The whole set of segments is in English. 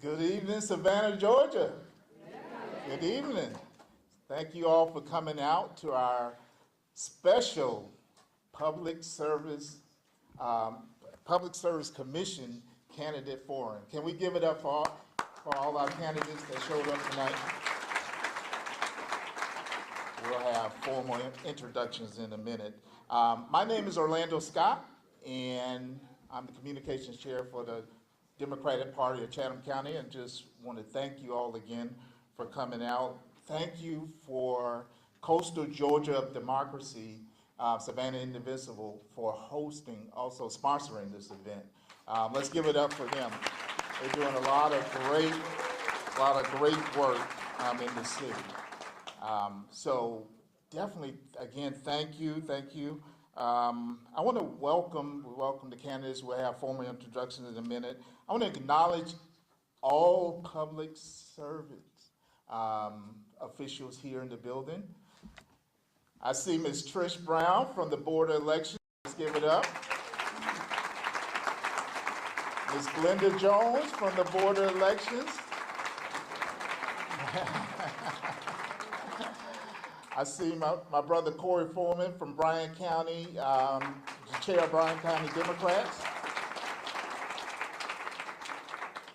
Good evening, Savannah, Georgia. Good evening. Thank you all for coming out to our special Public Service Public Service Commission Candidate Forum. Can we give it up for all our candidates that showed up tonight? We'll have formal introductions in a minute. My name is Orlando Scott, and I'm the communications chair for the Democratic Party of Chatham County, and just want to thank you all again for coming out. Thank you for Coastal Georgia of Democracy, Savannah Indivisible, for hosting, also sponsoring this event. Let's give it up for them. They're doing a lot of great work in the city. So definitely, again, thank you. I want to welcome the candidates. We'll have formal introductions in a minute. I want to acknowledge all public service officials here in the building. I see Ms. Trish Brown from the Board of Elections. Let's give it up. Ms. Glenda Jones from the Board of Elections. I see my brother Corey Foreman from Bryan County, the chair of Bryan County Democrats.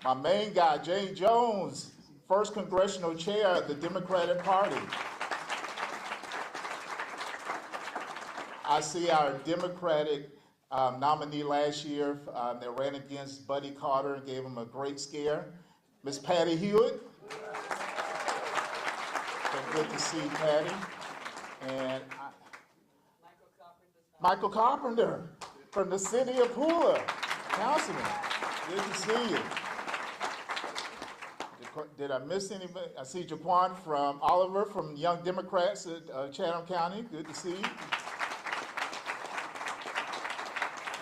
My main guy, Jane Jones, first congressional chair of the Democratic Party. I see our Democratic nominee last year that ran against Buddy Carter and gave him a great scare, Ms. Patty Hewitt. So good to see Patty. And Michael Carpenter from the city of Pooler, councilman. Good to see you. Did I miss anybody? I see Jaquan from Oliver from Young Democrats at Chatham County. Good to see you.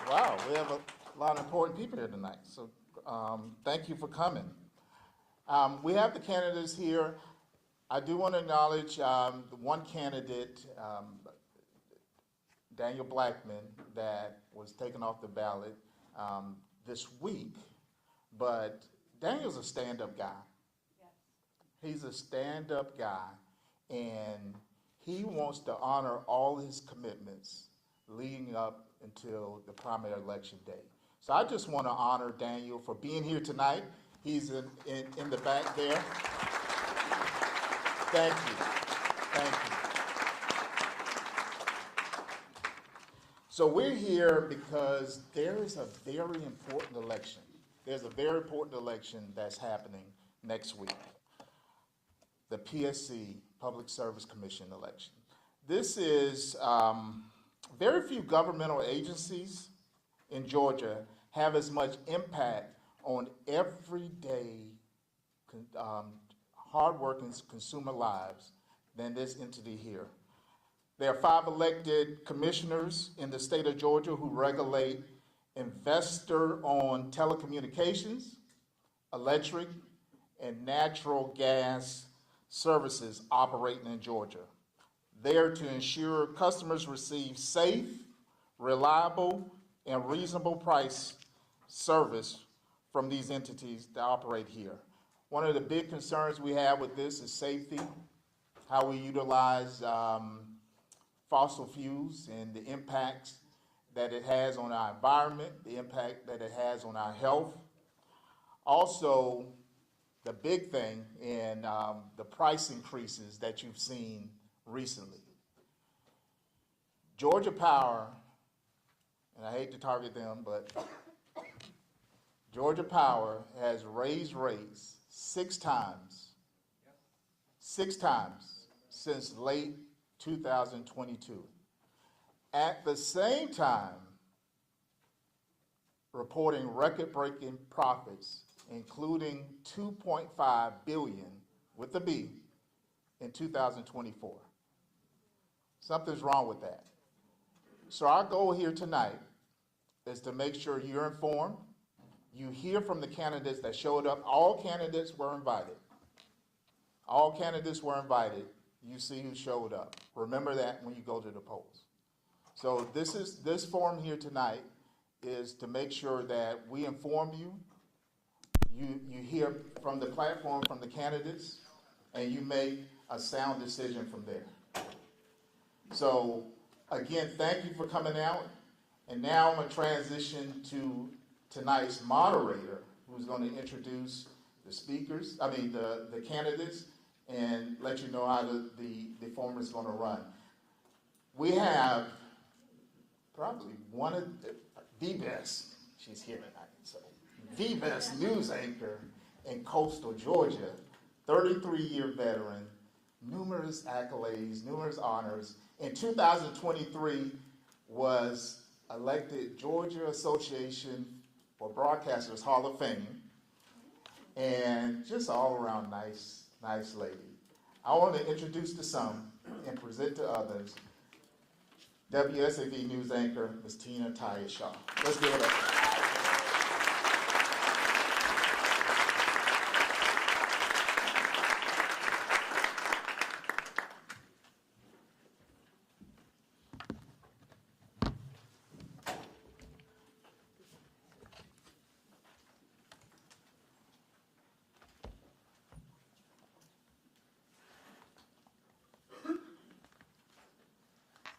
Wow, we have a lot of important people here tonight. So thank you for coming. We have the candidates here. I do want to acknowledge the one candidate, Daniel Blackman, that was taken off the ballot this week. But Daniel's a stand-up guy. Yes. He's a stand-up guy, and he wants to honor all his commitments leading up until the primary election day. So I just want to honor Daniel for being here tonight. He's in the back there. Thank you. So we're here because there is a very important election. There's a very important election that's happening next week. The PSC, Public Service Commission election. This is, very few governmental agencies in Georgia have as much impact on everyday hardworking consumer lives than this entity here. There are 5 elected commissioners in the state of Georgia who regulate investor-owned telecommunications, electric, and natural gas services operating in Georgia. They are to ensure customers receive safe, reliable, and reasonable price service from these entities that operate here. One of the big concerns we have with this is safety, how we utilize fossil fuels and the impact that it has on our environment, the impact that it has on our health. Also, the big thing in the price increases that you've seen recently. Georgia Power, and I hate to target them, but Georgia Power has raised rates 6 times since late 2022. At the same time, reporting record-breaking profits, including $2.5 billion with a B in 2024. Something's wrong with that. So our goal here tonight is to make sure you're informed. You hear from the candidates that showed up. All candidates were invited. All candidates were invited. You see who showed up. Remember that when you go to the polls. So this forum here tonight is to make sure that we inform you, you hear from the platform, from the candidates, and you make a sound decision from there. So, again, thank you for coming out. And now I'm going to transition to tonight's moderator, who's going to introduce the candidates, and let you know how the form is going to run. We have probably one of the best, she's here tonight, so the best news anchor in coastal Georgia, 33-year veteran, numerous accolades, numerous honors. In 2023, was elected Georgia Association for Broadcasters Hall of Fame, and just all around nice lady. I want to introduce to some and present to others WSAV news anchor, Ms. Tina Tyus Shaw. Let's give it up.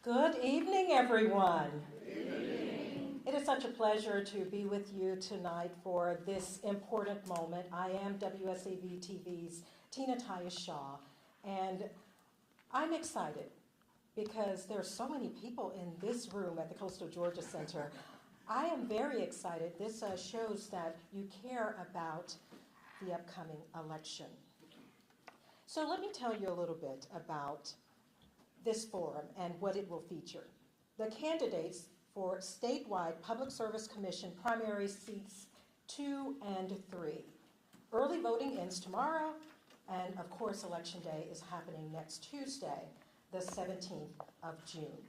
Good evening, everyone. Good evening. It is such a pleasure to be with you tonight for this important moment. I am WSAV TV's Tina Tyus Shaw, and I'm excited because there are so many people in this room at the Coastal Georgia Center. I am very excited. This shows that you care about the upcoming election. So let me tell you a little bit about this forum and what it will feature. The candidates for statewide Public Service Commission primary seats 2 and 3. Early voting ends tomorrow, and of course Election Day is happening next Tuesday, the 17th of June.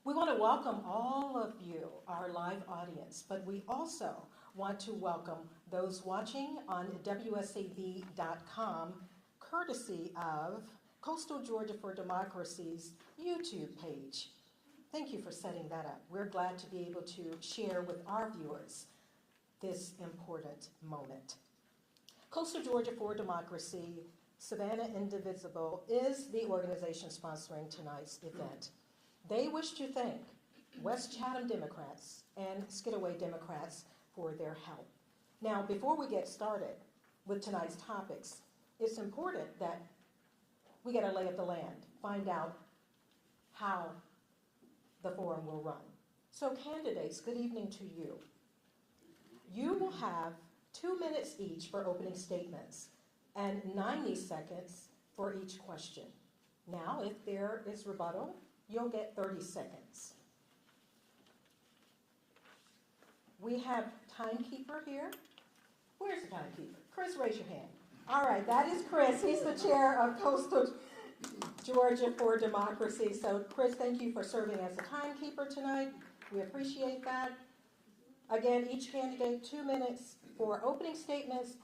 We want to welcome all of you, our live audience, but we also want to welcome those watching on WSAV.com, courtesy of Coastal Georgia for Democracy's YouTube page. Thank you for setting that up. We're glad to be able to share with our viewers this important moment. Coastal Georgia for Democracy, Savannah Indivisible, is the organization sponsoring tonight's event. They wish to thank West Chatham Democrats and Skidaway Democrats for their help. Now, before we get started with tonight's topics, it's important that we get a lay of the land, find out how the forum will run. So candidates, good evening to you. You will have 2 minutes each for opening statements and 90 seconds for each question. Now, if there is rebuttal, you'll get 30 seconds. We have timekeeper here. Where's the timekeeper? Chris, raise your hand. All right, that is Chris. He's the chair of Coastal Georgia for Democracy. So, Chris, thank you for serving as a timekeeper tonight. We appreciate that. Again, each candidate 2 minutes for opening statements.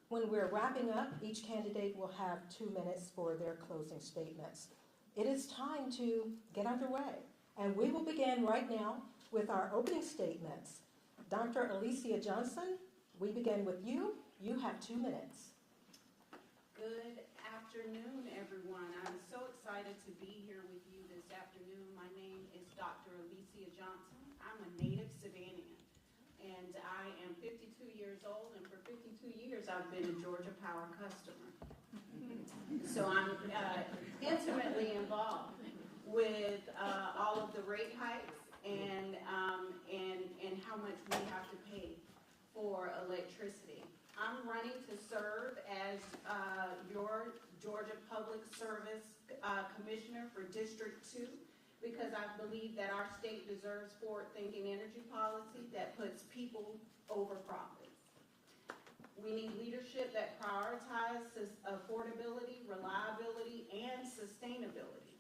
When we're wrapping up, each candidate will have 2 minutes for their closing statements. It is time to get underway, and we will begin right now with our opening statements. Dr. Alicia Johnson, we begin with you. You have 2 minutes. Good afternoon, everyone. I'm so excited to be here with you this afternoon. My name is Dr. Alicia Johnson. I'm a native Savannian, and I am 52 years old, and for 52 years I've been a Georgia Power customer. So I'm intimately involved with all of the rate hikes and how much we have to pay for electricity. I'm running to serve as your Georgia Public Service Commissioner for District 2 because I believe that our state deserves forward-thinking energy policy that puts people over profits. We need leadership that prioritizes affordability, reliability, and sustainability,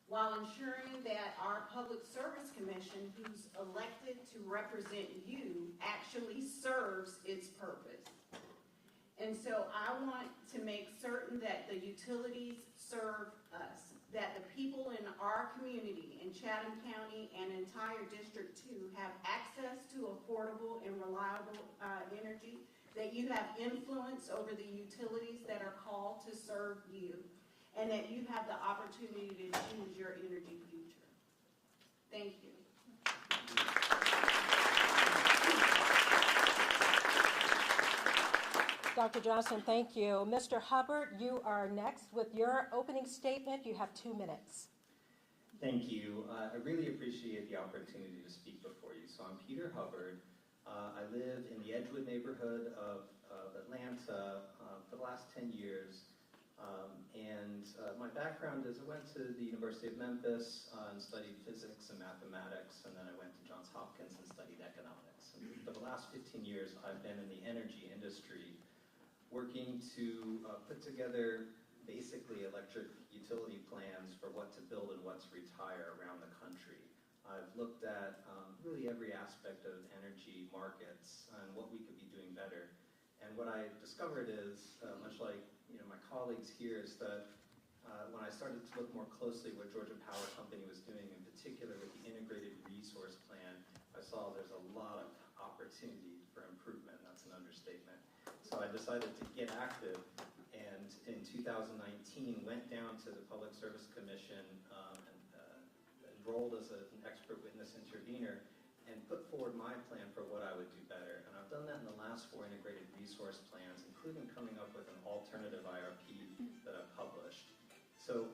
while ensuring that our Public Service Commission, who's elected to represent you, actually serves its purpose. And so I want to make certain that the utilities serve us, that the people in our community in Chatham County and entire District 2 have access to affordable and reliable energy, you have influence over the utilities that are called to serve you, and that you have the opportunity to choose your energy future. Thank you. Dr. Johnson, thank you. Mr. Hubbard, you are next with your opening statement. You have 2 minutes. Thank you. I really appreciate the opportunity to speak before you. So I'm Peter Hubbard. I live in the Edgewood neighborhood of Atlanta for the last 10 years. My background is I went to the University of Memphis and studied physics and mathematics, and then I went to Johns Hopkins and studied economics. And for the last 15 years, I've been in the energy industry working to put together basically electric utility plans for what to build and what to retire around the country. I've looked at really every aspect of energy markets and what we could be doing better. And what I discovered is, much like my colleagues here, is that when I started to look more closely what Georgia Power Company was doing, in particular with the integrated resource plan, I saw there's a lot of opportunity for improvement. That's an understatement. So I decided to get active, and in 2019 went down to the Public Service Commission and enrolled as an expert witness intervener and put forward my plan for what I would do better. And I've done that in the last 4 integrated resource plans, including coming up with an alternative IRP that I've published. So,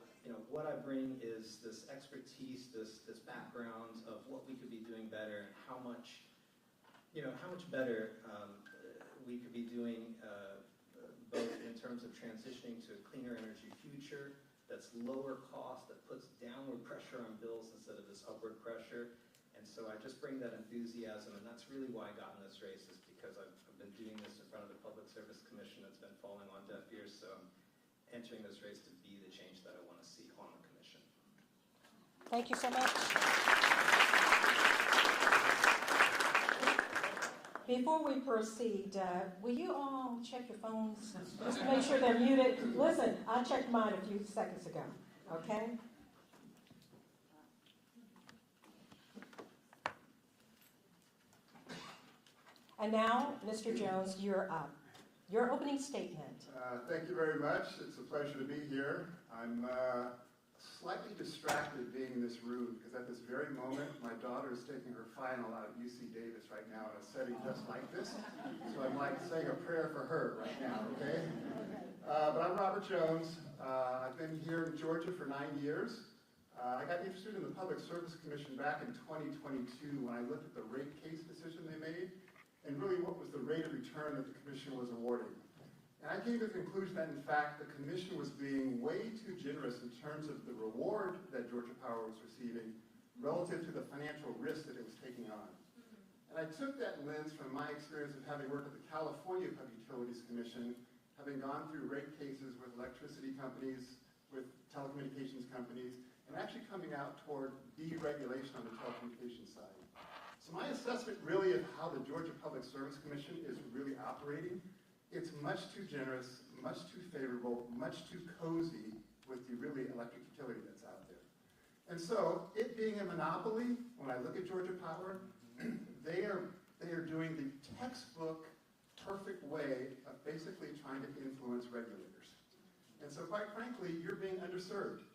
what I bring is this expertise, this background of what we could be doing better, and how much better we could be doing both in terms of transitioning to a cleaner energy future that's lower cost, that puts downward pressure on bills instead of this upward pressure. And so I just bring that enthusiasm, and that's really why I got in this race, is because I've been doing this in front of the Public Service Commission that's been falling on deaf ears. So I'm entering this race to be the change that I want to see on the commission. Thank you so much. Before we proceed, will you all check your phones just to make sure they're muted? Listen, I checked mine a few seconds ago, okay? And now, Mr. Jones, you're up. Your opening statement. Thank you very much. It's a pleasure to be here. I'm slightly distracted being in this room because at this very moment, my daughter is taking her final out at UC Davis right now in a setting just like this. So I'm like saying a prayer for her right now, okay? But I'm Robert Jones. I've been here in Georgia for 9 years. I got interested in the Public Service Commission back in 2022 when I looked at the rate case decision they made and really what was the rate of return that the commission was awarding. And I came to the conclusion that, in fact, the commission was being way too generous in terms of the reward that Georgia Power was receiving relative to the financial risk that it was taking on. And I took that lens from my experience of having worked at the California Public Utilities Commission, having gone through rate cases with electricity companies, with telecommunications companies, and actually coming out toward deregulation on the telecommunications side. So my assessment really of how the Georgia Public Service Commission is really operating, it's much too generous, much too favorable, much too cozy with the really electric utility that's out there. And so, it being a monopoly, when I look at Georgia Power, they are doing the textbook perfect way of basically trying to influence regulators. And so quite frankly, you're being underserved.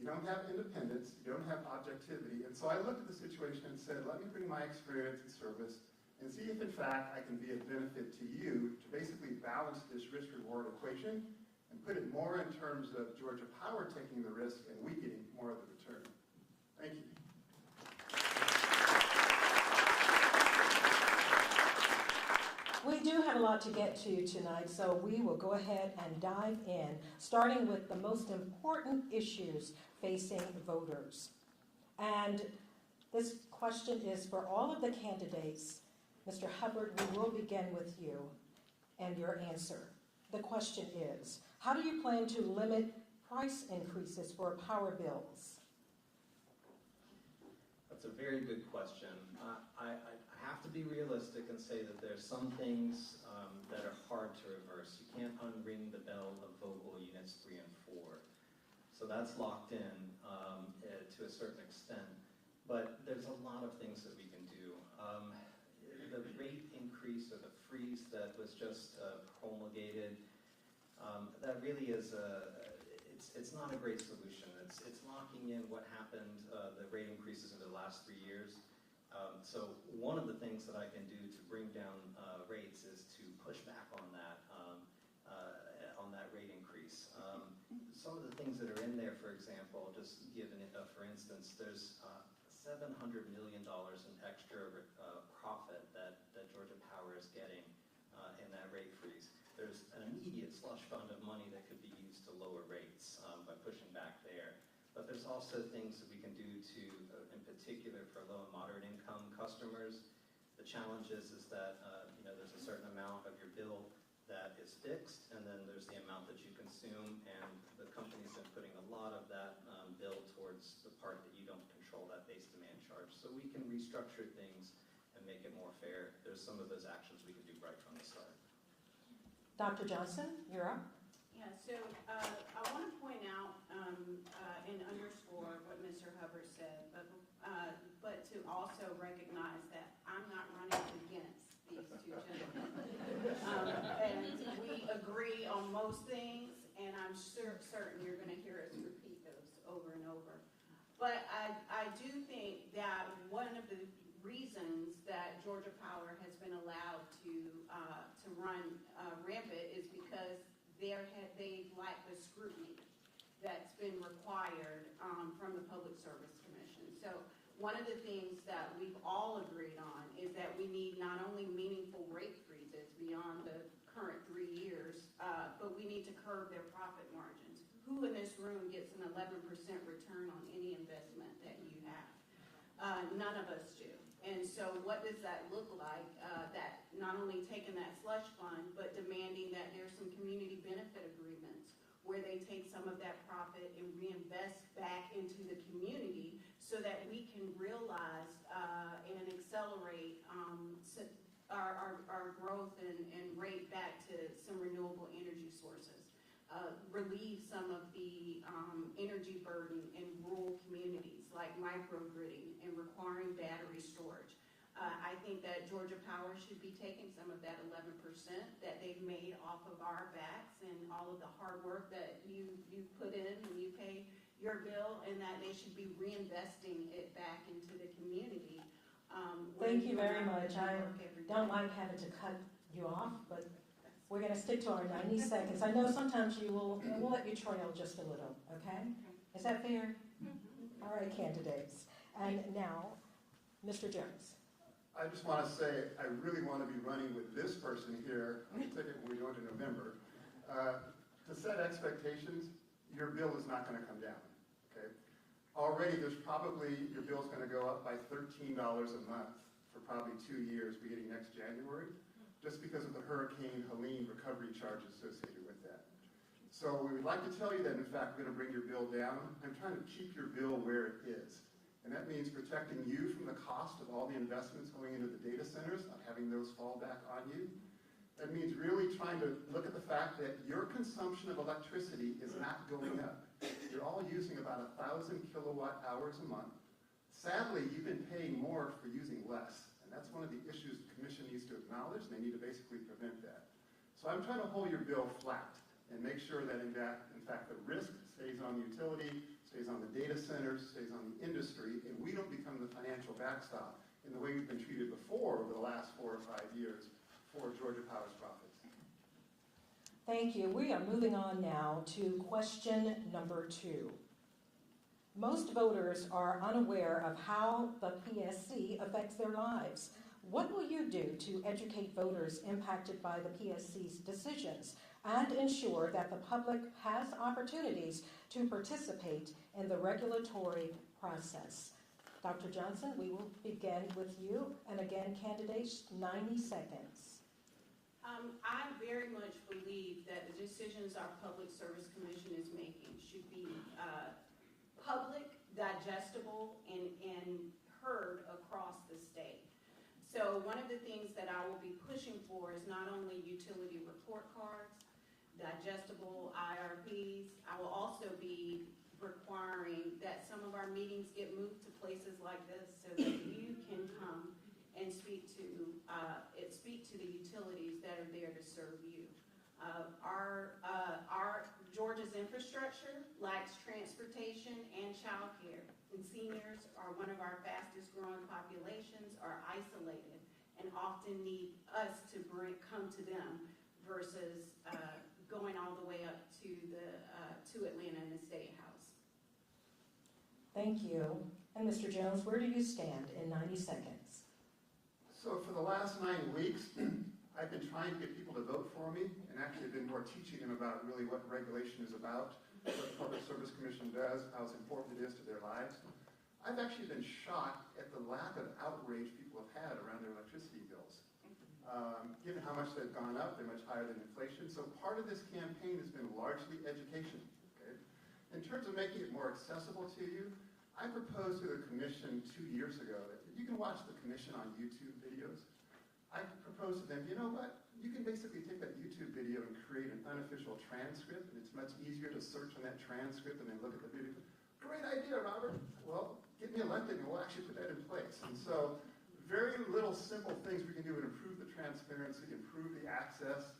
You don't have independence, you don't have objectivity. And so I looked at the situation and said, let me bring my experience and service and see if in fact I can be of benefit to you to basically balance this risk-reward equation and put it more in terms of Georgia Power taking the risk and we getting more of the return. Thank you. We do have a lot to get to tonight, so we will go ahead and dive in, starting with the most important issues facing voters. And this question is for all of the candidates. Mr. Hubbard, we will begin with you and your answer. The question is, how do you plan to limit price increases for power bills? That's a very good question. I have to be realistic and say that there's some things that are hard to reverse. You can't unring the bell of Vogtle Units 3 and 4. So that's locked in to a certain extent. But there's a lot of things that we can do. The rate increase or the freeze that was just promulgated. That really is it's not a great solution. It's locking in what happened, the rate increases over the last 3 years. So one of the things that I can do to bring down rates is to push back on that rate increase. Some of the things that are in there, for example, just given it, for instance, there's $700 million in extra profit that Georgia Power is getting in that rate freeze. There's an immediate slush fund of money that could be used to lower rates by pushing back there. But there's also things that we can do to, in particular for low and moderate income customers. The challenge is that there's a certain amount of your bill that is fixed, and then there's the amount that you consume, and the company's been putting a lot of that bill towards the part that you don't control, that base demand charge. So we can restructure things and make it more fair. There's some of those actions we can do right from the start. Dr. Johnson, you're up. Yeah, so I want to point out and underscore what Mr. Hubbard said, but to also recognize that I'm not running against these two gentlemen. And we agree on most things, and I'm certain you're going to hear us repeat those over and over. But I do think that one of the reasons that Georgia Power has been allowed to run rampant is because they lack the scrutiny that's been required from the Public Service Commission. So one of the things that we've all agreed on is that we need not only meaningful rate freezes beyond the current 3 years, but we need to curb their profit margins. Who in this room gets an 11% return on any investment that you have? None of us do. And so what does that look like? That not only taking that slush fund, but demanding that there's some community benefit agreements where they take some of that profit and reinvest back into the community so that we can realize and accelerate our growth and rate back to some renewable energy sources. Relieve some of the energy burden in rural communities like microgridding and requiring battery storage. I think that Georgia Power should be taking some of that 11% that they've made off of our backs and all of the hard work that you put in when you pay your bill, and that they should be reinvesting it back into the community. Thank you very much. I don't like having to cut you off, but we're going to stick to our 90 seconds. I know sometimes we'll let you trail just a little, okay? Is that fair? All right, candidates. And now, Mr. Jones. I just want to say I really want to be running with this person here on the ticket when we go into November. To set expectations, your bill is not going to come down, okay? Already your bill's going to go up by $13 a month for probably 2 years beginning next January, just because of the Hurricane Helene recovery charges associated with that. So we would like to tell you that, in fact, we're going to bring your bill down. I'm trying to keep your bill where it is. And that means protecting you from the cost of all the investments going into the data centers, not having those fall back on you. That means really trying to look at the fact that your consumption of electricity is not going up. You're all using about 1,000 kilowatt hours a month. Sadly, you've been paying more for using less. And that's one of the issues the Commission needs to acknowledge, and they need to basically prevent that. So I'm trying to hold your bill flat and make sure that, in fact, the risk stays on the utility, stays on the data centers, stays on the industry, and we don't become the financial backstop in the way we've been treated before over the last 4 or 5 years for Georgia Power's profits. Thank you. We are moving on now to question number 2. Most voters are unaware of how the PSC affects their lives. What will you do to educate voters impacted by the PSC's decisions and ensure that the public has opportunities to participate in the regulatory process? Dr. Johnson, we will begin with you. And again, candidates, 90 seconds. I very much believe that the decisions our Public Service Commission is making should be public, digestible, and heard across the state. So one of the things that I will be pushing for is not only utility report cards, digestible IRPs. I will also be requiring that some of our meetings get moved to places like this so that you can come and speak to the utilities that are there to serve you. Our Georgia's infrastructure lacks transportation and childcare, and seniors are one of our fastest growing populations, are isolated, and often need us to come to them versus going all the way up to Atlanta in the State House. Thank you. And Mr. Jones, where do you stand in 90 seconds? So for the last 9 weeks, I've been trying to get people to vote for me, and actually been more teaching them about really what regulation is about, what the Public Service Commission does, how important it is to their lives. I've actually been shocked at the lack of outrage people have had around their electricity bills. Given how much they've gone up, they're much higher than inflation. So part of this campaign has been largely education. Okay? In terms of making it more accessible to you, I proposed to the commission 2 years ago that you can watch the commission on YouTube videos. I proposed to them, you know what? You can basically take that YouTube video and create an unofficial transcript, and it's much easier to search on that transcript and then look at the video. Great idea, Robert. Well, get me elected and we'll actually put that in place. And so very little simple things we can do to improve the transparency, improve the access.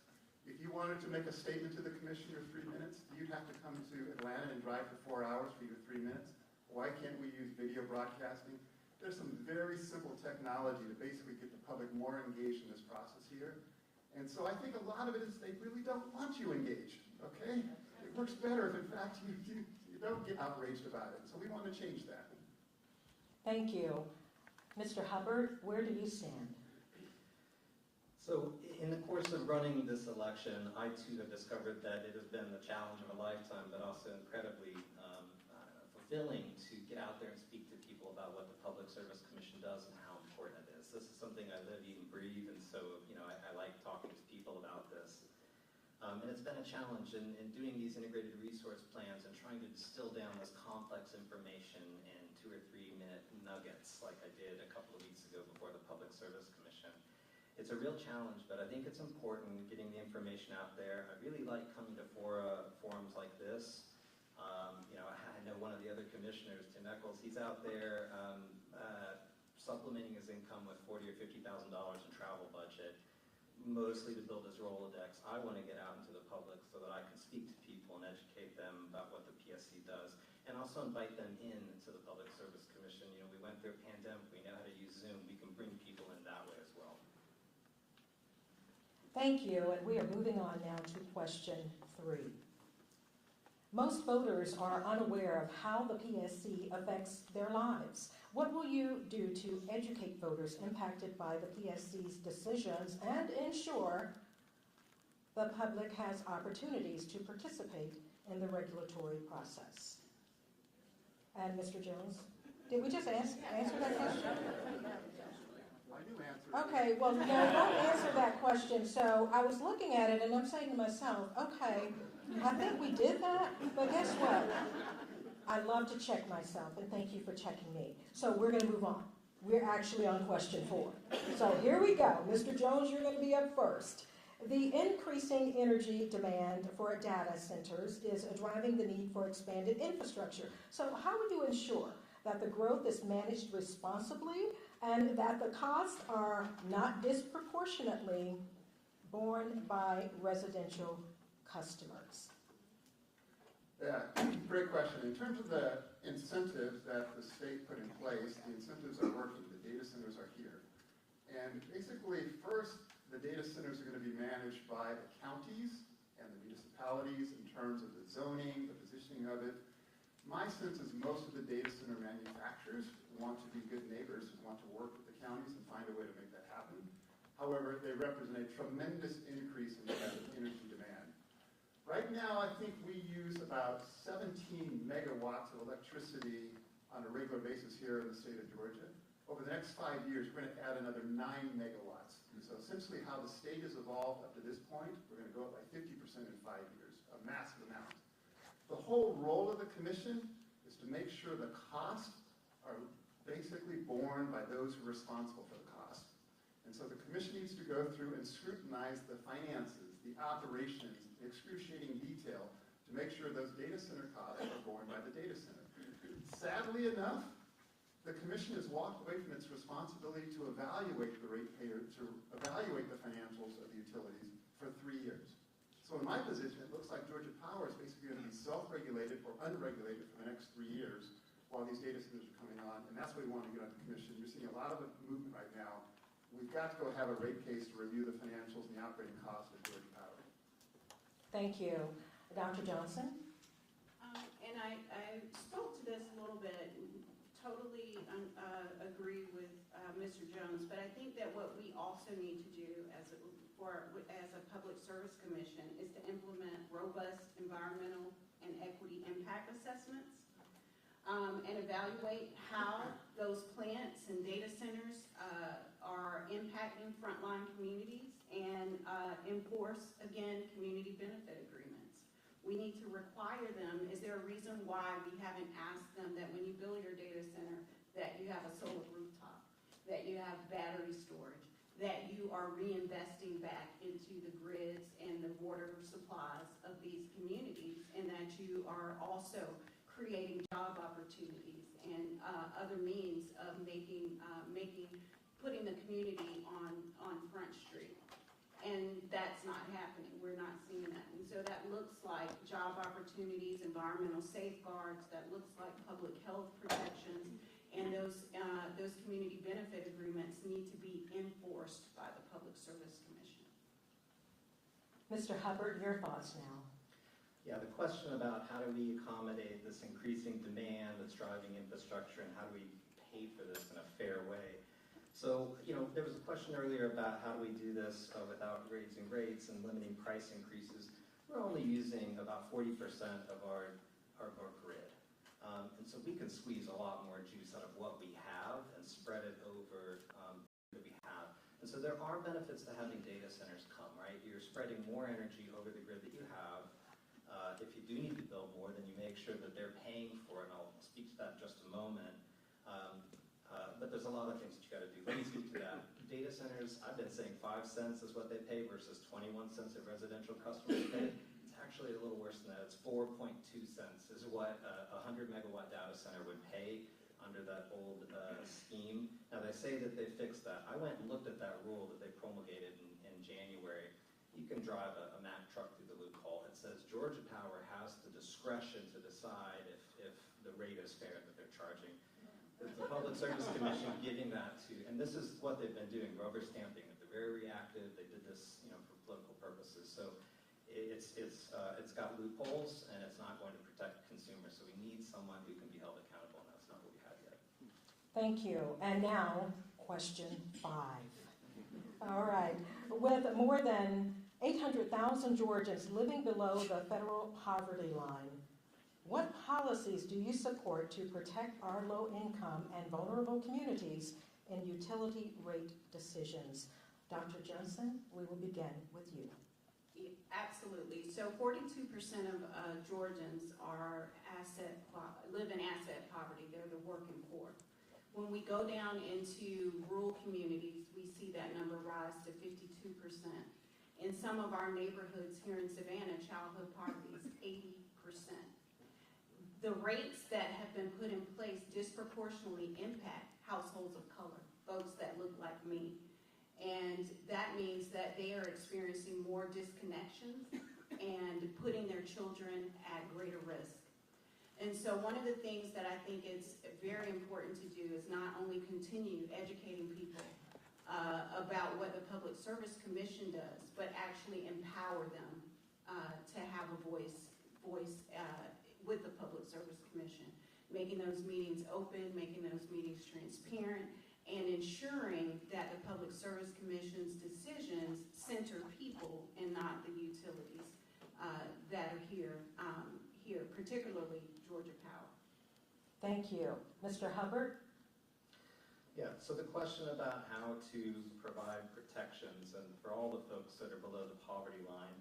If you wanted to make a statement to the commission in 3 minutes, you'd have to come to Atlanta and drive for 4 hours for your 3 minutes. Why can't we use video broadcasting? There's some very simple technology to basically get the public more engaged in this process here. And so I think a lot of it is they really don't want you engaged, okay? It works better if in fact you don't get outraged about it. So we want to change that. Thank you. Mr. Hubbard, where do you stand? So in the course of running this election, I too have discovered that it has been the challenge of a lifetime, but also incredibly fulfilling to get out there and speak to people about what the Public Service Commission does and how important it is. This is something I live, eat, and breathe, and so I like talking to people about this. And it's been a challenge in doing these integrated resource plans and trying to distill down this complex information in 2 or 3 minute nuggets like I did a couple of weeks ago before the Public Service Commission. It's a real challenge, but I think it's important getting the information out there. I really like coming to forums like this. I know one of the other commissioners, Tim Eccles, he's out there supplementing his income with $40,000 or $50,000 in travel budget, mostly to build his Rolodex. I want to get out into the public so that I can speak to people and educate them about what the PSC does, and also invite them in to the Public Service Commission. We went through a pandemic. We know how to use Zoom. We can bring people in that way as well. Thank you, and we are moving on now to question 3. Most voters are unaware of how the PSC affects their lives. What will you do to educate voters impacted by the PSC's decisions and ensure the public has opportunities to participate in the regulatory process? And Mr. Jones, did we just answer that question? I do answer. Okay, well, no, don't answer that question. So I was looking at it and I'm saying to myself, okay, I think we did that, but guess what? I love to check myself, and thank you for checking me. So we're going to move on. We're actually on question 4. So here we go. Mr. Jones, you're going to be up first. The increasing energy demand for data centers is driving the need for expanded infrastructure. So how will you ensure that the growth is managed responsibly and that the costs are not disproportionately borne by residential customers? Yeah, great question. In terms of the incentives that the state put in place, the incentives are working. The data centers are here. And basically, first, the data centers are going to be managed by the counties and the municipalities in terms of the zoning, the positioning of it. My sense is most of the data center manufacturers want to be good neighbors and want to work with the counties and find a way to make that happen. However, they represent a tremendous increase in energy demand. Right now, I think we use about 17 megawatts of electricity on a regular basis here in the state of Georgia. Over the next 5 years, we're going to add another 9 megawatts. And so essentially how the state has evolved up to this point, we're going to go up by 50% in 5 years, a massive amount. The whole role of the commission is to make sure the costs are basically borne by those who are responsible for the cost. And so the commission needs to go through and scrutinize the finances, the operations, excruciating detail to make sure those data center costs are borne by the data center. Sadly enough, the commission has walked away from its responsibility to evaluate the ratepayer, to evaluate the financials of the utilities for 3 years. So in my position, it looks like Georgia Power is basically going to be self-regulated or unregulated for the next 3 years while these data centers are coming on, and that's what we want to get on the commission. You're seeing a lot of movement right now. We've got to go have a rate case to review the financials and the operating costs of Georgia Power. Thank you. Dr. Johnson? And I spoke to this a little bit, totally agree with Mr. Jones, but I think that what we also need to do as a public service commission is to implement robust environmental and equity impact assessments and evaluate how those plants and data centers are impacting frontline communities and enforce, again, community benefit agreements. We need to require them. Is there a reason why we haven't asked them that when you build your data center that you have a solar rooftop, that you have battery storage, that you are reinvesting back into the grids and the water supplies of these communities, and that you are also creating job opportunities and other means of putting the community on Front Street. And that's not happening. We're not seeing that. And so that looks like job opportunities, environmental safeguards, that looks like public health protections, and those community benefit agreements need to be enforced by the Public Service Commission. Mr. Hubbard, your thoughts now. Yeah, the question about how do we accommodate this increasing demand that's driving infrastructure and how do we pay for this in a fair way. So, there was a question earlier about how do we do this without raising rates and limiting price increases. We're only using about 40% of our grid. And so we can squeeze a lot more juice out of what we have and spread it over what we have. And so there are benefits to having data centers come, right? You're spreading more energy over the grid that you have. If you do need to build more, then you make sure that they're paying for it, and I'll speak to that in just a moment. But there's a lot of things that you got to do. Let me speak to that. Data centers, I've been saying 5 cents is what they pay versus 21 cents that residential customers pay. It's actually a little worse than that. It's 4.2 cents is what a 100 megawatt data center would pay under that old scheme. Now they say that they fixed that. I went and looked at that rule that they promulgated in January. You can drive a Mack truck through the loophole. It says Georgia Power has the discretion to decide if the rate is fair that they're charging. It's the Public Service Commission giving that to, and this is what they've been doing, rubber stamping it. They're very reactive. They did this, for political purposes. So it's got loopholes, and it's not going to protect consumers. So we need someone who can be held accountable, and that's not what we have yet. Thank you. And now, question 5. All right. With more than 800,000 Georgians living below the federal poverty line, what policies do you support to protect our low-income and vulnerable communities in utility rate decisions? Dr. Johnson, we will begin with you. Yeah, absolutely. So 42% of Georgians live in asset poverty. They're the working poor. When we go down into rural communities, we see that number rise to 52%. In some of our neighborhoods here in Savannah, childhood poverty is 80%. The rates that have been put in place disproportionately impact households of color, folks that look like me. And that means that they are experiencing more disconnections and putting their children at greater risk. And so one of the things that I think is very important to do is not only continue educating people about what the Public Service Commission does, but actually empower them to have a voice with the Public Service Commission, making those meetings open, making those meetings transparent, and ensuring that the Public Service Commission's decisions center people and not the utilities that are here, particularly Georgia Power. Thank you. Mr. Hubbard? Yeah, so the question about how to provide protections and for all the folks that are below the poverty line,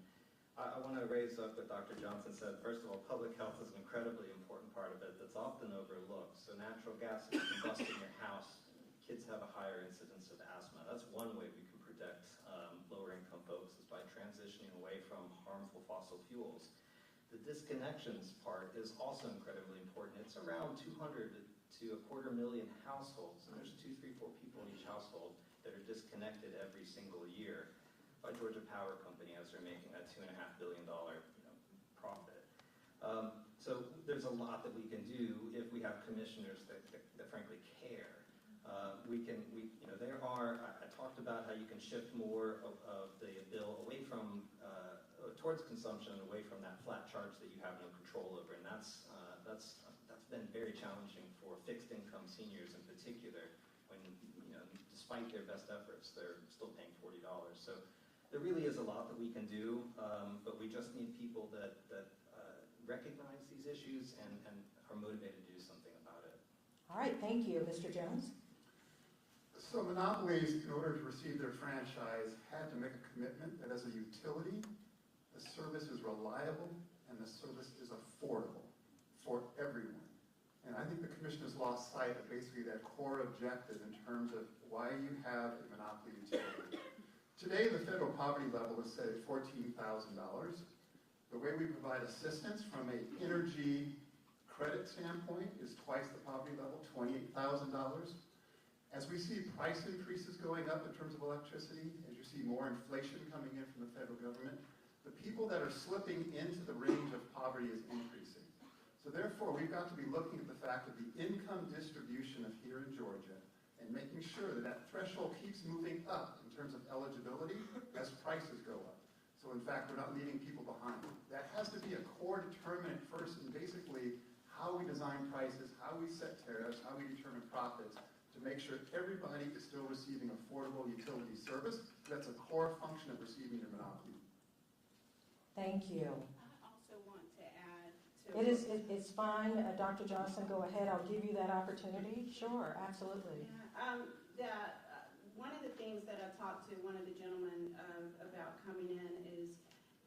I want to raise up what Dr. Johnson said. First of all, public health is an incredibly important part of it that's often overlooked. So natural gas is combust in your house. Kids have a higher incidence of asthma. That's one way we can protect lower income folks is by transitioning away from harmful fossil fuels. The disconnections part is also incredibly important. It's around 200 to to 250,000 households, and there's 2, 3, 4 people in each household that are disconnected every single year by Georgia Power Company as they're making that $2.5 billion profit. So there's a lot that we can do if we have commissioners that frankly care. I talked about how you can shift more of the bill away from, towards consumption and away from that flat charge that you have no control over, and that's been very challenging for fixed income seniors in particular, when, despite their best efforts, they're still paying $40. So there really is a lot that we can do, but we just need people that recognize these issues and are motivated to do something about it. All right, thank you. Mr. Jones? So monopolies, in order to receive their franchise, had to make a commitment that as a utility, the service is reliable and the service is affordable for everyone. And I think the commission has lost sight of basically that core objective in terms of why you have a monopoly utility. Today, the federal poverty level is set at $14,000. The way we provide assistance from an energy credit standpoint is twice the poverty level, $28,000. As we see price increases going up in terms of electricity, as you see more inflation coming in from the federal government, the people that are slipping into the range of poverty is increasing. So therefore, we've got to be looking at the fact of the income distribution of here in Georgia and making sure that that threshold keeps moving up in terms of eligibility as prices go up. So in fact, we're not leaving people behind. That has to be a core determinant first in basically how we design prices, how we set tariffs, how we determine profits, to make sure everybody is still receiving affordable utility service. That's a core function of receiving your monopoly. Thank you. I also want to add to... It's fine. Dr. Johnson, go ahead. I'll give you that opportunity. Sure, absolutely. One of the things that I've talked to one of the gentlemen about coming in is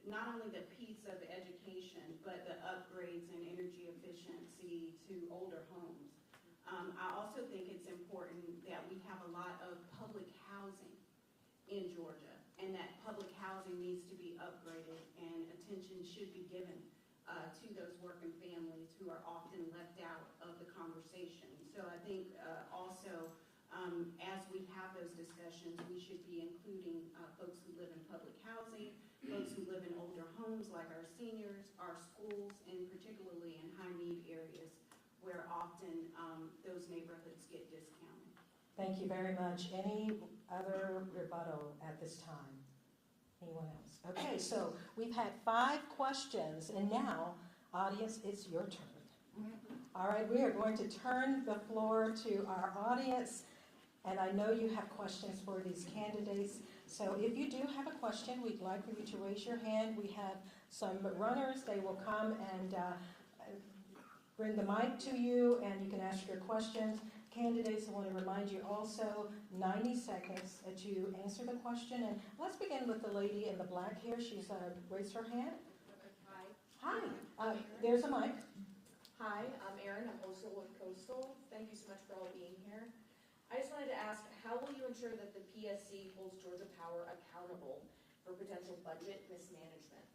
not only the piece of education, but the upgrades and energy efficiency to older homes. I also think it's important that we have a lot of public housing in Georgia, and that public housing needs to be upgraded, and attention should be given to those working families who are often left out of the conversation. So I think also, as we have those discussions, we should be including folks who live in public housing, folks who live in older homes like our seniors, our schools, and particularly in high-need areas where often those neighborhoods get discounted. Thank you very much. Any other rebuttal at this time? Anyone else? Okay, so we've had 5 questions, and now, audience, it's your turn. All right, we are going to turn the floor to our audience, and I know you have questions for these candidates. So if you do have a question, we'd like for you to raise your hand. We have some runners. They will come and bring the mic to you, and you can ask your questions. Candidates, I want to remind you also, 90 seconds that you answer the question. And let's begin with the lady in the black hair. She's raised her hand. Hi. Hi. There's a mic. Hi, I'm Erin. I'm also with Coastal. Thank you so much for all being here. I just wanted to ask, how will you ensure that the PSC holds Georgia Power accountable for potential budget mismanagement?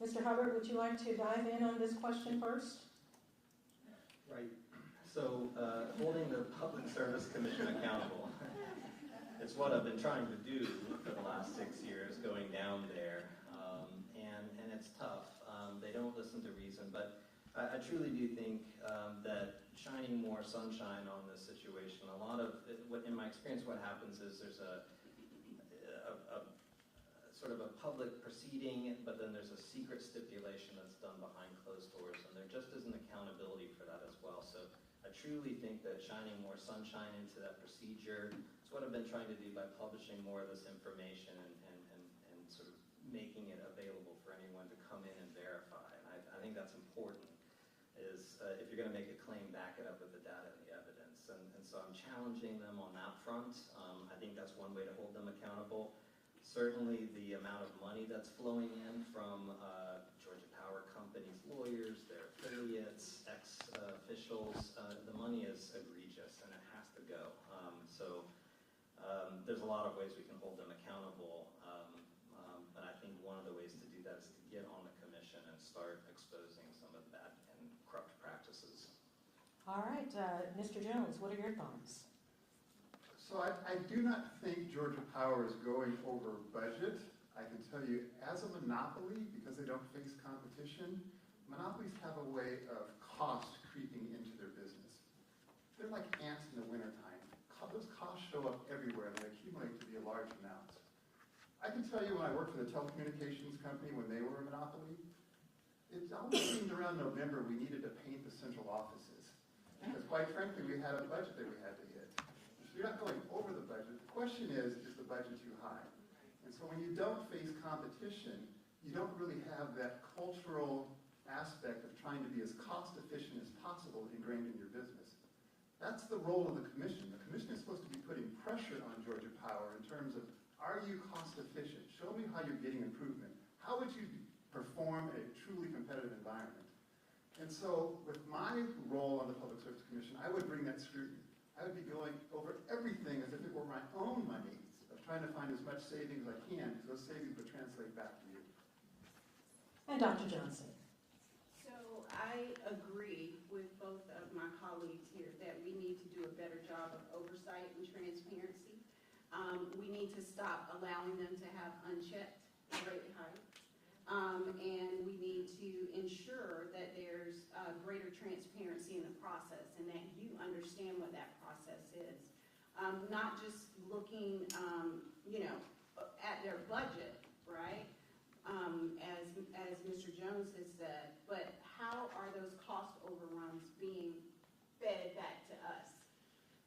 Mr. Hubbard, would you like to dive in on this question first? Right. So holding the Public Service Commission accountable. It's what I've been trying to do for the last 6 years, going down there, and it's tough. They don't listen to reason, but I truly do think that shining more sunshine on this situation. A lot of, in my experience, what happens is there's a sort of a public proceeding, but then there's a secret stipulation that's done behind closed doors, and there just isn't accountability for that as well. So I truly think that shining more sunshine into that procedure is what I've been trying to do by publishing more of this information and sort of making it available for anyone to come in and verify. And I think that's important, is if you're going to make a claim, back it up with the data and the evidence. And so I'm challenging them on that front. I think that's one way to hold them accountable. Certainly the amount of money that's flowing in from Georgia Power Company's lawyers, their affiliates, ex-officials, the money is egregious and it has to go. So there's a lot of ways we can hold them accountable, but I think one of the ways to do that is to get on the commission and start exposing some of the bad and corrupt practices All right, Mr. Jones, what are your thoughts? So I do not think Georgia Power is going over budget. I can tell you, as a monopoly, because they don't face competition, monopolies have a way of cost creeping into their business. They're like ants in the wintertime. Those costs show up everywhere, and they accumulate to be a large amount. I can tell you when I worked for the telecommunications company when they were a monopoly, it almost seemed around November we needed to paint the central offices. Because quite frankly, we had a budget that we had to hit. So you're not going over the budget. The question is the budget too high? And so when you don't face competition, you don't really have that cultural aspect of trying to be as cost efficient as possible ingrained in your business. That's the role of the commission. The commission is supposed to be putting pressure on Georgia Power in terms of, are you cost efficient? Show me how you're getting improvement. How would you perform in a truly competitive environment? And so with my role on the Public Service Commission, I would bring that scrutiny. I would be going over everything as if it were my own money, of trying to find as much savings as I can, because those savings would translate back to you. And Dr. Johnson. So I agree with both of my colleagues here that we need to do a better job of oversight and transparency. We need to stop allowing them to have unchecked rate hikes. And we need to ensure that there's greater transparency in the process and that you understand what that process is. Not just looking, at their budget, right? As Mr. Jones has said, but how are those cost overruns being fed back to us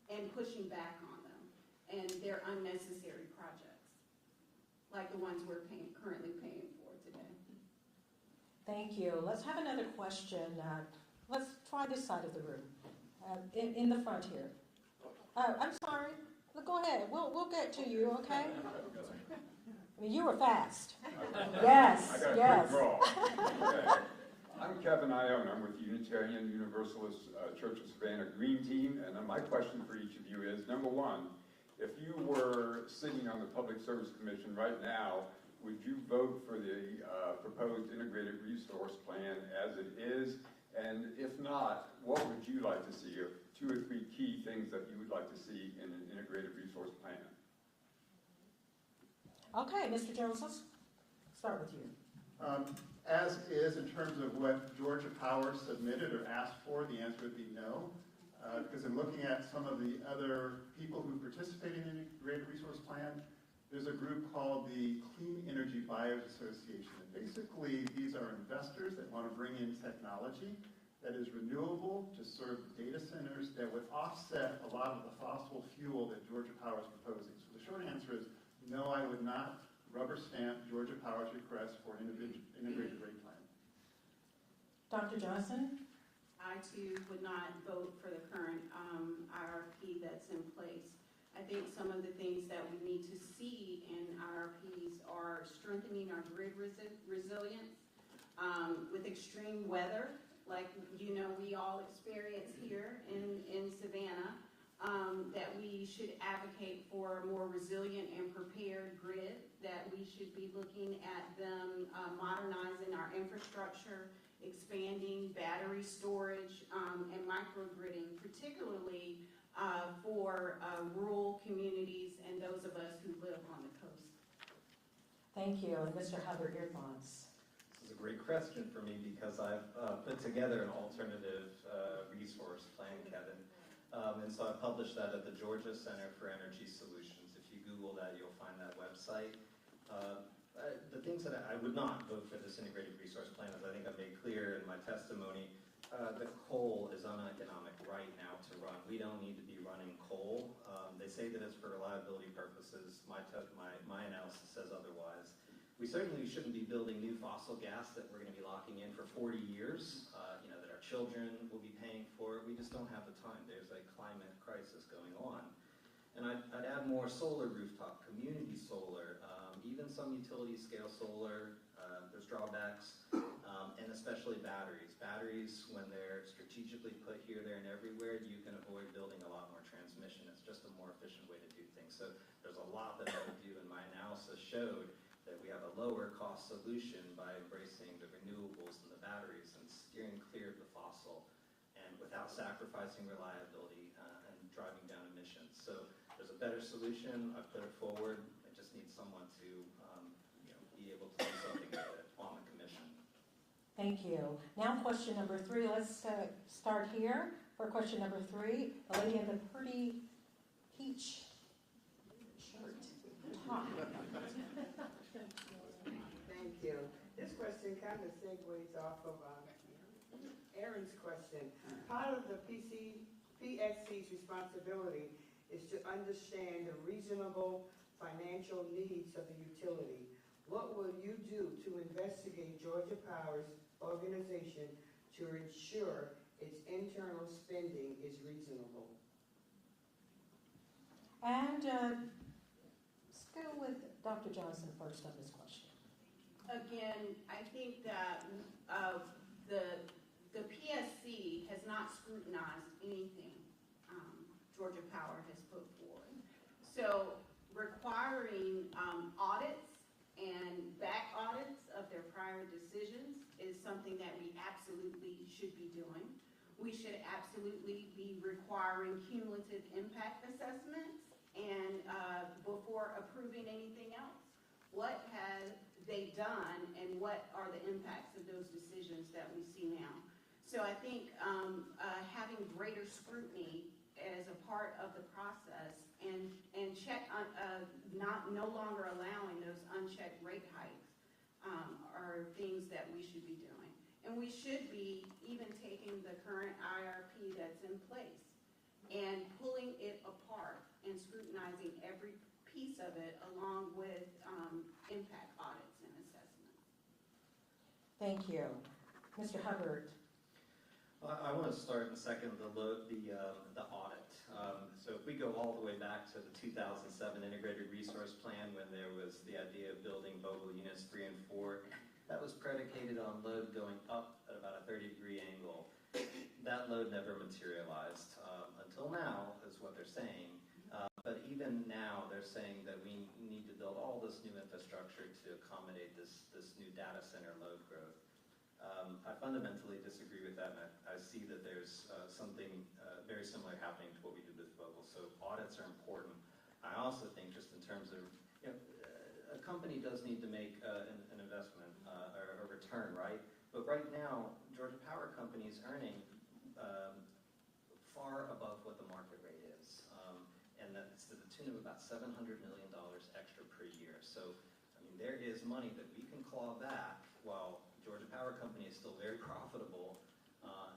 and pushing back on them? And they're unnecessary projects, like the ones we're currently paying for today. Thank you. Let's have another question. Let's try this side of the room, in the front here. I'm sorry. Go ahead. We'll get to you, okay? I mean, you were fast. Yes, I got yes. a quick draw. Okay. I'm Kevin Ione. I'm with Unitarian Universalist Church of Savannah Green Team, and my question for each of you is, number one, if you were sitting on the Public Service Commission right now, would you vote for the proposed integrated resource plan as it is? And if not, what would you like to see, or 2 or 3 key things that you would like to see in an integrated resource plan? Okay, Mr. Jones, let's start with you. As is, in terms of what Georgia Power submitted or asked for, the answer would be no. Because in looking at some of the other people who participate in the Integrated Resource Plan, there's a group called the Clean Energy Buyers Association. And basically, these are investors that want to bring in technology that is renewable to serve data centers that would offset a lot of the fossil fuel that Georgia Power is proposing. So the short answer is no, I would not rubber stamp Georgia Power's request for an integrated rate plan. Dr. Johnson? I too would not vote for the current IRP that's in place. I think some of the things that we need to see in IRPs are strengthening our grid resilience with extreme weather, like we all experience here in Savannah, that we should advocate for a more resilient and prepared grid, that we should be looking at them modernizing our infrastructure, expanding battery storage, and microgridding, particularly for rural communities and those of us who live on the coast. Thank you. And Mr. Hubbard, your thoughts? This is a great question for me because I've put together an alternative resource plan, Kevin. And so I published that at the Georgia Center for Energy Solutions. If you Google that, you'll find that website. The things that I would not vote for this integrated resource plan, as I think I made clear in my testimony, the coal is uneconomic right now to run. We don't need to be running coal. They say that it's for reliability purposes. My analysis says otherwise. We certainly shouldn't be building new fossil gas that we're going to be locking in for 40 years, that our children will be paying for. We just don't have the time. There's a climate crisis going on. And I'd add more solar rooftop, community solar, even some utility scale solar. There's drawbacks, and especially batteries. Batteries, when they're strategically put here, there, and everywhere, you can avoid building a lot more transmission. It's just a more efficient way to do things. So there's a lot that I would do, and my analysis showed that we have a lower cost solution by embracing the renewables and the batteries and steering clear of the fossil, and without sacrificing reliability and driving down emissions. So there's a better solution. I put it forward. I just need someone to be able to do something with it on the commission. Thank you. Now question number 3. Let's start here for question number 3. The lady in the pretty peach shirt top. Thank you. This question kind of segues off of Aaron's question. Part of the PSC's responsibility is to understand the reasonable financial needs of the utility. What will you do to investigate Georgia Power's organization to ensure its internal spending is reasonable? And let's go with Dr. Johnson first on this question. Again, I think that the PSC has not scrutinized anything Georgia Power has put forward. So requiring audits and back audits of their prior decisions is something that we absolutely should be doing. We should absolutely be requiring cumulative impact assessments and before approving anything else. What have they done and what are the impacts of those decisions that we see now? So I think having greater scrutiny as a part of the process and check on no longer allowing those unchecked rate hikes are things that we should be doing. And we should be even taking the current IRP that's in place and pulling it apart and scrutinizing every piece of it along with impact audits and assessments. Thank you. Mr. Hubbard. I want to start in a second the audit. So if we go all the way back to the 2007 Integrated Resource Plan, when there was the idea of building Vogtle Units 3 and 4, that was predicated on load going up at about a 30-degree angle. That load never materialized until now, is what they're saying. But even now, they're saying that we need to build all this new infrastructure to accommodate this new data center load growth. I fundamentally disagree with that, and I see that there's something very similar happening to what we did with Vogtle. So audits are important. I also think, just in terms of, a company does need to make an investment or a return, right? But right now, Georgia Power Company is earning far above what the market rate is, and that's to the tune of about $700 million extra per year. So, I mean, there is money that we can claw back while Georgia Power Company is still very profitable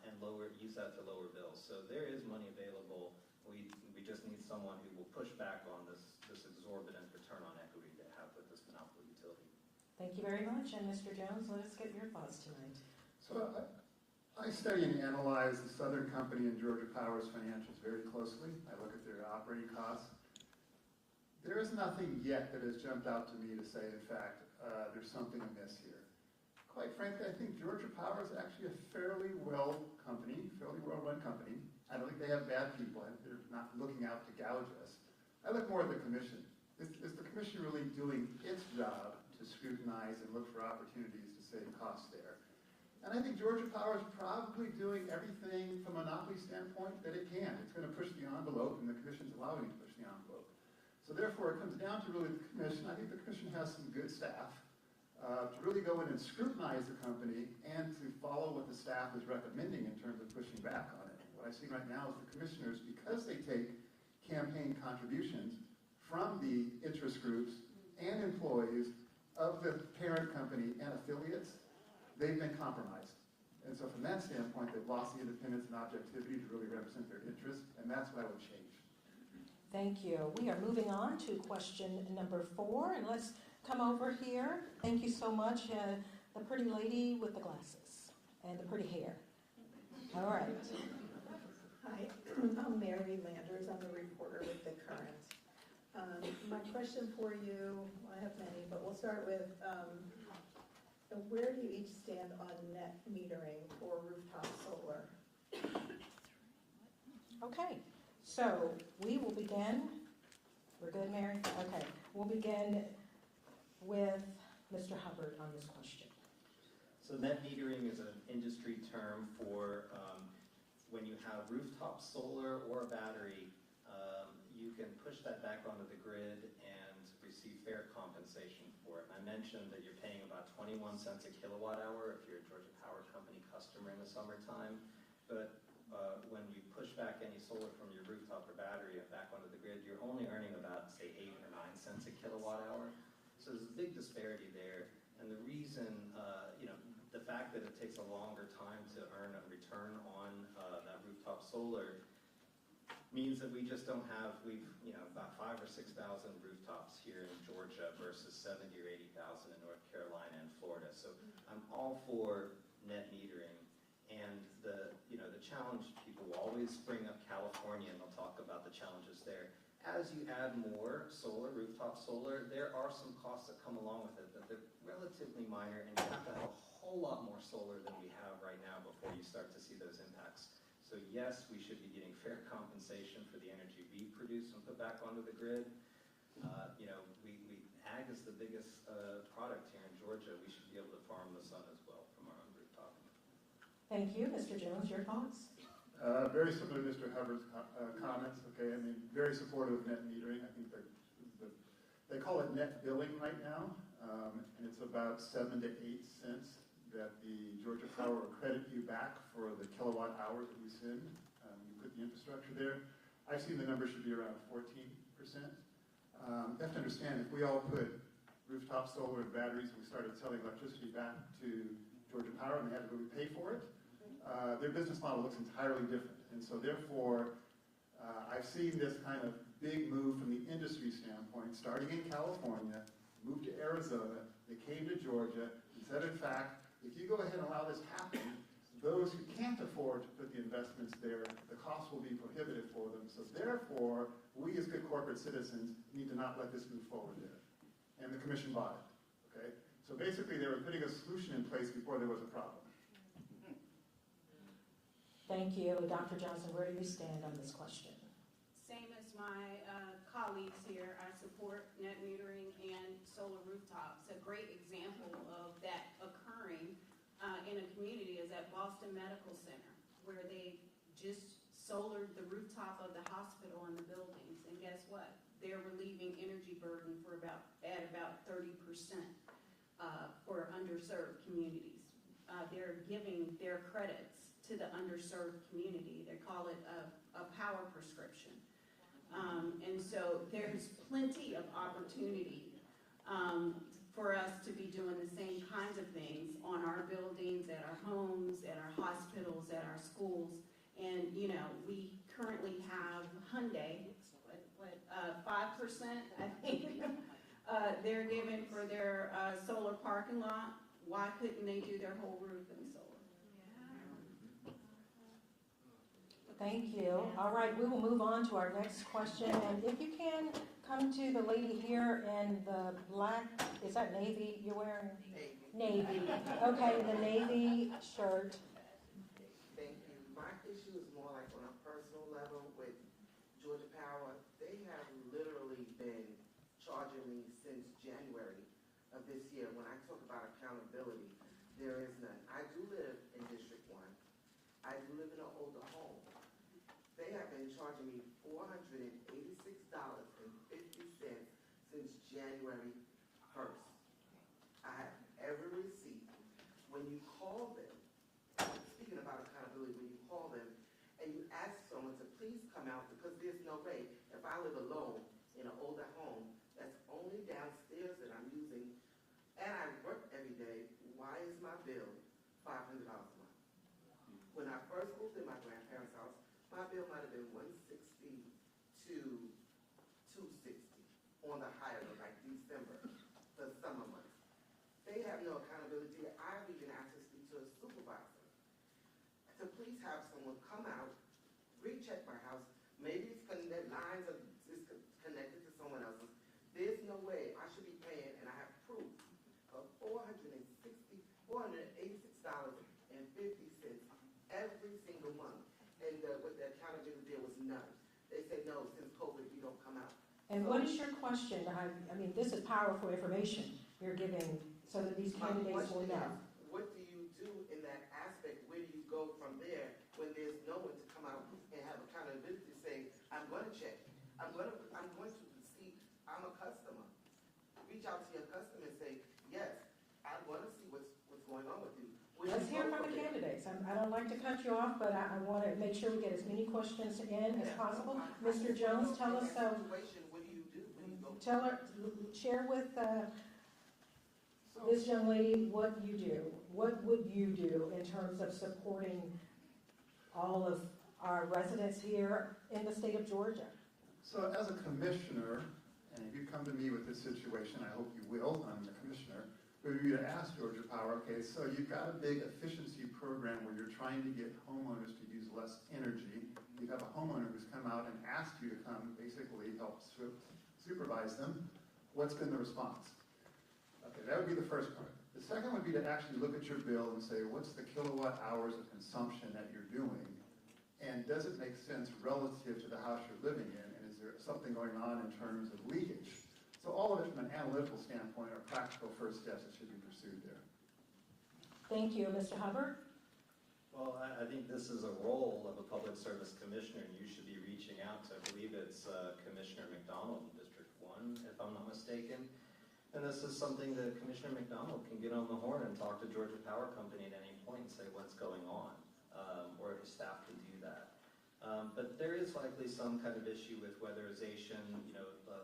and use that to lower bills. So there is money available. We just need someone who will push back on this exorbitant return on equity they have with this monopoly utility. Thank you very much. And Mr. Jones, let us get your thoughts tonight. So I study and analyze the Southern Company and Georgia Power's financials very closely. I look at their operating costs. There is nothing yet that has jumped out to me to say, in fact, there's something amiss here. Quite frankly, I think Georgia Power is actually a fairly well-run company. I don't think they have bad people. They're not looking out to gouge us. I look more at the commission. Is the commission really doing its job to scrutinize and look for opportunities to save costs there? And I think Georgia Power is probably doing everything from a monopoly standpoint that it can. It's going to push the envelope, and the commission's allowing it to push the envelope. So therefore, it comes down to really the commission. I think the commission has some good staff to really go in and scrutinize the company and to follow what the staff is recommending in terms of pushing back on it. What I see right now is the commissioners, because they take campaign contributions from the interest groups and employees of the parent company and affiliates, they've been compromised. And so from that standpoint, they've lost the independence and objectivity to really represent their interests, and that's what I would change. Thank you. We are moving on to question number 4, and let's come over here. Thank you so much, the pretty lady with the glasses and the pretty hair. All right. Hi, I'm Mary Landers. I'm the reporter with The Current. My question for you, I have many, but we'll start with where do you each stand on net metering for rooftop solar? Okay, so we will begin. We're good, Mary? Okay, we'll begin with Mr. Hubbard on this question. So net metering is an industry term for when you have rooftop solar or a battery, you can push that back onto the grid and receive fair compensation for it. And I mentioned that you're paying about 21 cents a kilowatt hour if you're a Georgia Power Company customer in the summertime. But when you push back any solar from your rooftop or battery back onto the grid, you're only earning about, say, 8 or 9 cents a kilowatt hour. So there's a big disparity there. And the reason, the fact that it takes a longer time to earn a return on that rooftop solar means that we just don't have, about 5,000 or 6,000 rooftops here in Georgia versus 70,000 or 80,000 in North Carolina and Florida. So I'm all for net metering. And the challenge, people will always bring up California and they'll talk about the challenges there. As you add more solar, rooftop solar, there are some costs that come along with it, but they're relatively minor, and you have to have a whole lot more solar than we have right now before you start to see those impacts. So yes, we should be getting fair compensation for the energy we produce and put back onto the grid. Ag is the biggest product here in Georgia. We should be able to farm the sun as well from our own rooftop. Thank you. Mr. Jones, your thoughts? Very similar to Mr. Hubbard's comments, okay? I mean, very supportive of net metering. I think they call it net billing right now, and it's about 7 to 8 cents that the Georgia Power will credit you back for the kilowatt hours that you send. You put the infrastructure there. I've seen the number should be around 14%. You have to understand, if we all put rooftop solar and batteries and we started selling electricity back to Georgia Power and they had to really pay for it, their business model looks entirely different. And so therefore, I've seen this kind of big move from the industry standpoint, starting in California, moved to Arizona, they came to Georgia, and said, in fact, if you go ahead and allow this to happen, those who can't afford to put the investments there, the cost will be prohibitive for them. So therefore, we as good corporate citizens need to not let this move forward there. And the commission bought it, okay? So basically, they were putting a solution in place before there was a problem. Thank you. Dr. Johnson, where do you stand on this question? Same as my colleagues here, I support net metering and solar rooftops. A great example of that occurring in a community is at Boston Medical Center, where they just solared the rooftop of the hospital and the buildings. And guess what? They're relieving energy burden at about 30% for underserved communities. They're giving their credits to the underserved community. They call it a power prescription. And so there's plenty of opportunity for us to be doing the same kinds of things on our buildings, at our homes, at our hospitals, at our schools. And, we currently have Hyundai, 5%, I think, they're giving for their solar parking lot. Why couldn't they do their whole roof in solar? Thank you. All right, we will move on to our next question. And if you can, come to the lady here in the black, is that navy you're wearing? Navy. Okay, the navy shirt. Thank you. My issue is more like on a personal level with Georgia Power. They have literally been charging me since January of this year. When I talk about accountability, there is none. I do live in District 1. I do live in an older home. They have been charging me $486.50 since January 1st. I have every receipt. When you call them, speaking about accountability, when you call them and you ask someone to please come out, because there's no way, if I live alone in an older home that's only downstairs that I'm using, and I work every day, why is my bill $500 a month? When I first moved in my grandparents' house, my bill might have been $160 to $260 on the higher, like December, the summer months. They have no accountability. I've even asked to speak to a supervisor to please have someone come out, recheck my house. Maybe it's connected, lines are connected to someone else's. There's no way I should be paying, and I have proof of $486.50 every single month. And with the accountability, there was none. They said, no, since COVID, you don't come out. And what is your question? I mean, this is powerful information you're giving so that these candidates will know. What do you do in that aspect? Where do you go from there when there's no one to I don't like to cut you off, but I want to make sure we get as many questions in as possible. Mr. Jones, tell us, Situation, what do you do when you go? share with this young lady what you do. What would you do in terms of supporting all of our residents here in the state of Georgia? So as a commissioner, and if you come to me with this situation, I hope you will, I'm the commissioner, would be to ask Georgia Power, okay, so you've got a big efficiency program where you're trying to get homeowners to use less energy. You have a homeowner who's come out and asked you to come basically help supervise them. What's been the response? Okay, that would be the first part. The second would be to actually look at your bill and say, what's the kilowatt hours of consumption that you're doing? And does it make sense relative to the house you're living in? And is there something going on in terms of leakage? So all of it from an analytical standpoint are practical first steps that should be pursued there. Thank you. Mr. Hubbard? Well, I think this is a role of a public service commissioner, and you should be reaching out to, I believe it's Commissioner McDonald in District 1, if I'm not mistaken. And this is something that Commissioner McDonald can get on the horn and talk to Georgia Power Company at any point and say what's going on, or his staff can do that. But there is likely some kind of issue with weatherization,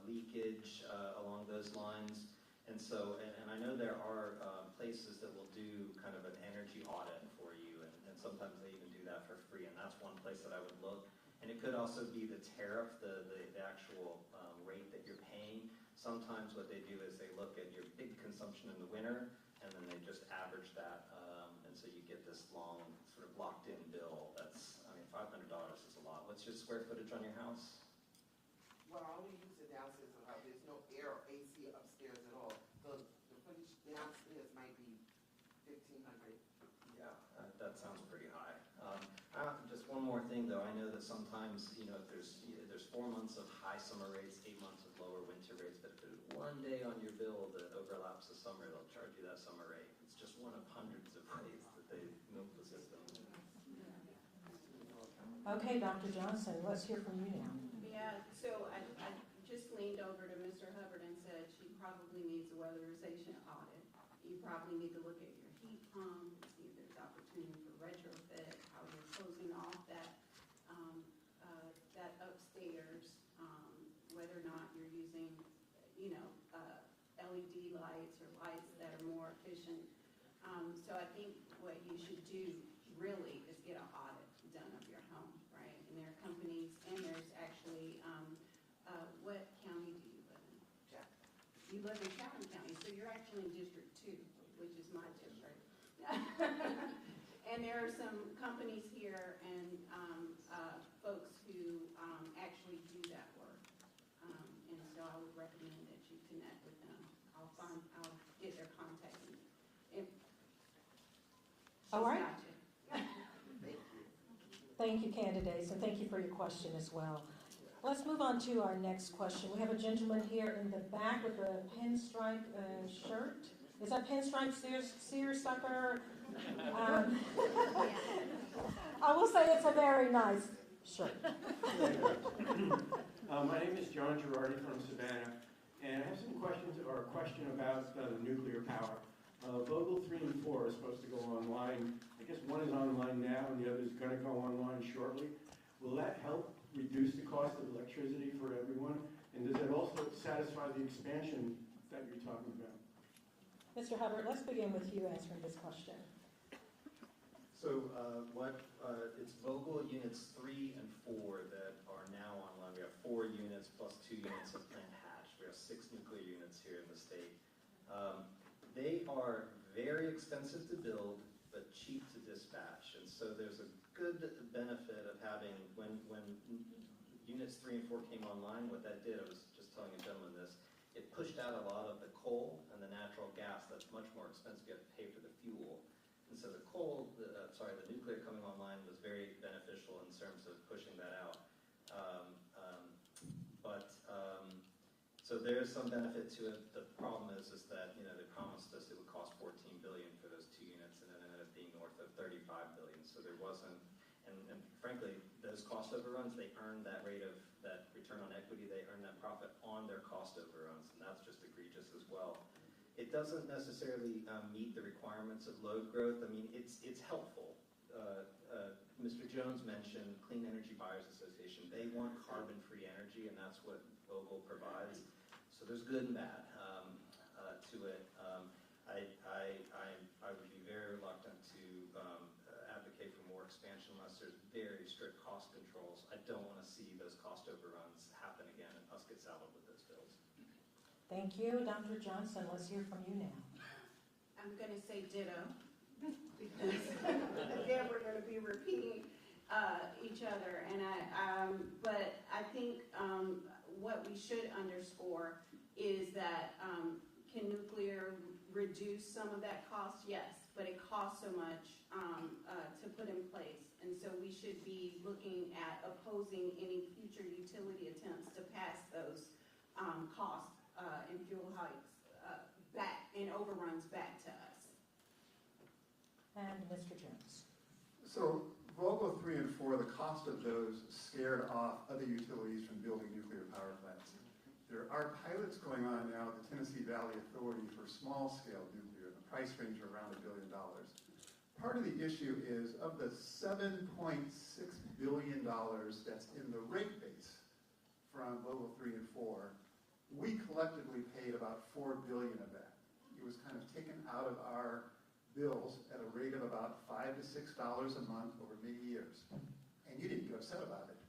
leakage along those lines. And so, and I know there are places that will do kind of an energy audit for you, and sometimes they even do that for free, and that's one place that I would look. And it could also be the tariff, the actual rate that you're paying. Sometimes what they do is they look at your big consumption in the winter, and then they just average that, and so you get this long, sort of locked-in bill. That's, I mean, $500 is a lot. What's your square footage on your house? Well, I only use it downstairs, there's no air or AC upstairs at all. The footage downstairs might be 1,500. Yeah, that sounds pretty high. Just one more thing, though. I know that sometimes, if there's 4 months of high summer rates, 8 months of lower winter rates, but if there's one day on your bill that overlaps the summer, they'll charge you that summer rate. It's just one of hundreds of ways that they milk the system. Okay, Dr. Johnson, let's hear from you now. Yeah, so I just leaned over to Mr. Hubbard and said she probably needs a weatherization audit. You probably need to look at your heat pump, see if there's opportunity for retrofit, how you're closing off that upstairs, whether or not you're using, LED lights or lights that are more efficient. So I think what you should do really is get an audit done of your home, right? And there are companies, and there's actually, what county do you live in? Chatham. You live in Chatham County, so you're actually in District 2, which is my district. And there are some companies here and folks who actually do that work. And so I would recommend that you connect with them. I'll get their contact. All right. Gotcha. Thank you, candidates, and thank you for your question as well. Let's move on to our next question. We have a gentleman here in the back with a pinstripe shirt. Is that pinstripe seersucker? I will say it's a very nice shirt. My name is John Girardi from Savannah, and I have some questions, or a question about nuclear power. Vogtle 3 and 4 are supposed to go online. I guess one is online now and the other is going to go online shortly. Will that help reduce the cost of electricity for everyone? And does it also satisfy the expansion that you're talking about? Mr. Hubbard, let's begin with you answering this question. So it's Vogtle units 3 and 4 that are now online. We have 4 units plus 2 units of Plant Hatch. We have 6 nuclear units here in the state. They are very expensive to build, but cheap to dispatch. And so there's a good benefit of having, when units 3 and 4 came online, what that did, I was just telling a gentleman this, it pushed out a lot of the coal and the natural gas that's much more expensive. You have to pay for the fuel. And so the the nuclear coming online was very beneficial in terms of pushing that out. So there's some benefit to it. The problem is that they promised us it would cost $14 billion for those 2 units, and it ended up being north of $35 billion. So there wasn't, and frankly, those cost overruns, they earned that rate of that return on equity. They earned that profit on their cost overruns, and that's just egregious as well. It doesn't necessarily meet the requirements of load growth. I mean, it's helpful. Mr. Jones mentioned Clean Energy Buyers Association. They want carbon-free energy, and that's what Vogtle provides. So there's good and bad to it. I would be very reluctant to advocate for more expansion unless there's very strict cost controls. I don't want to see those cost overruns happen again and us get saddled with those bills. Thank you. Dr. Johnson, let's hear from you now. I'm going to say ditto, because again, we're going to be repeating each other. And but I think what we should underscore is that can nuclear reduce some of that cost? Yes, but it costs so much to put in place. And so we should be looking at opposing any future utility attempts to pass those costs and fuel hikes back and overruns back to us. And Mr. Jones. So Vogtle 3 and 4, the cost of those scared off other utilities from building nuclear power plants. There are pilots going on now at the Tennessee Valley Authority for small-scale nuclear. The price range are around $1 billion. Part of the issue is of the $7.6 billion that's in the rate base from Vogtle 3 and 4, we collectively paid about $4 billion of that. It was kind of taken out of our bills at a rate of about $5 to $6 a month over many years. And you didn't get upset about it.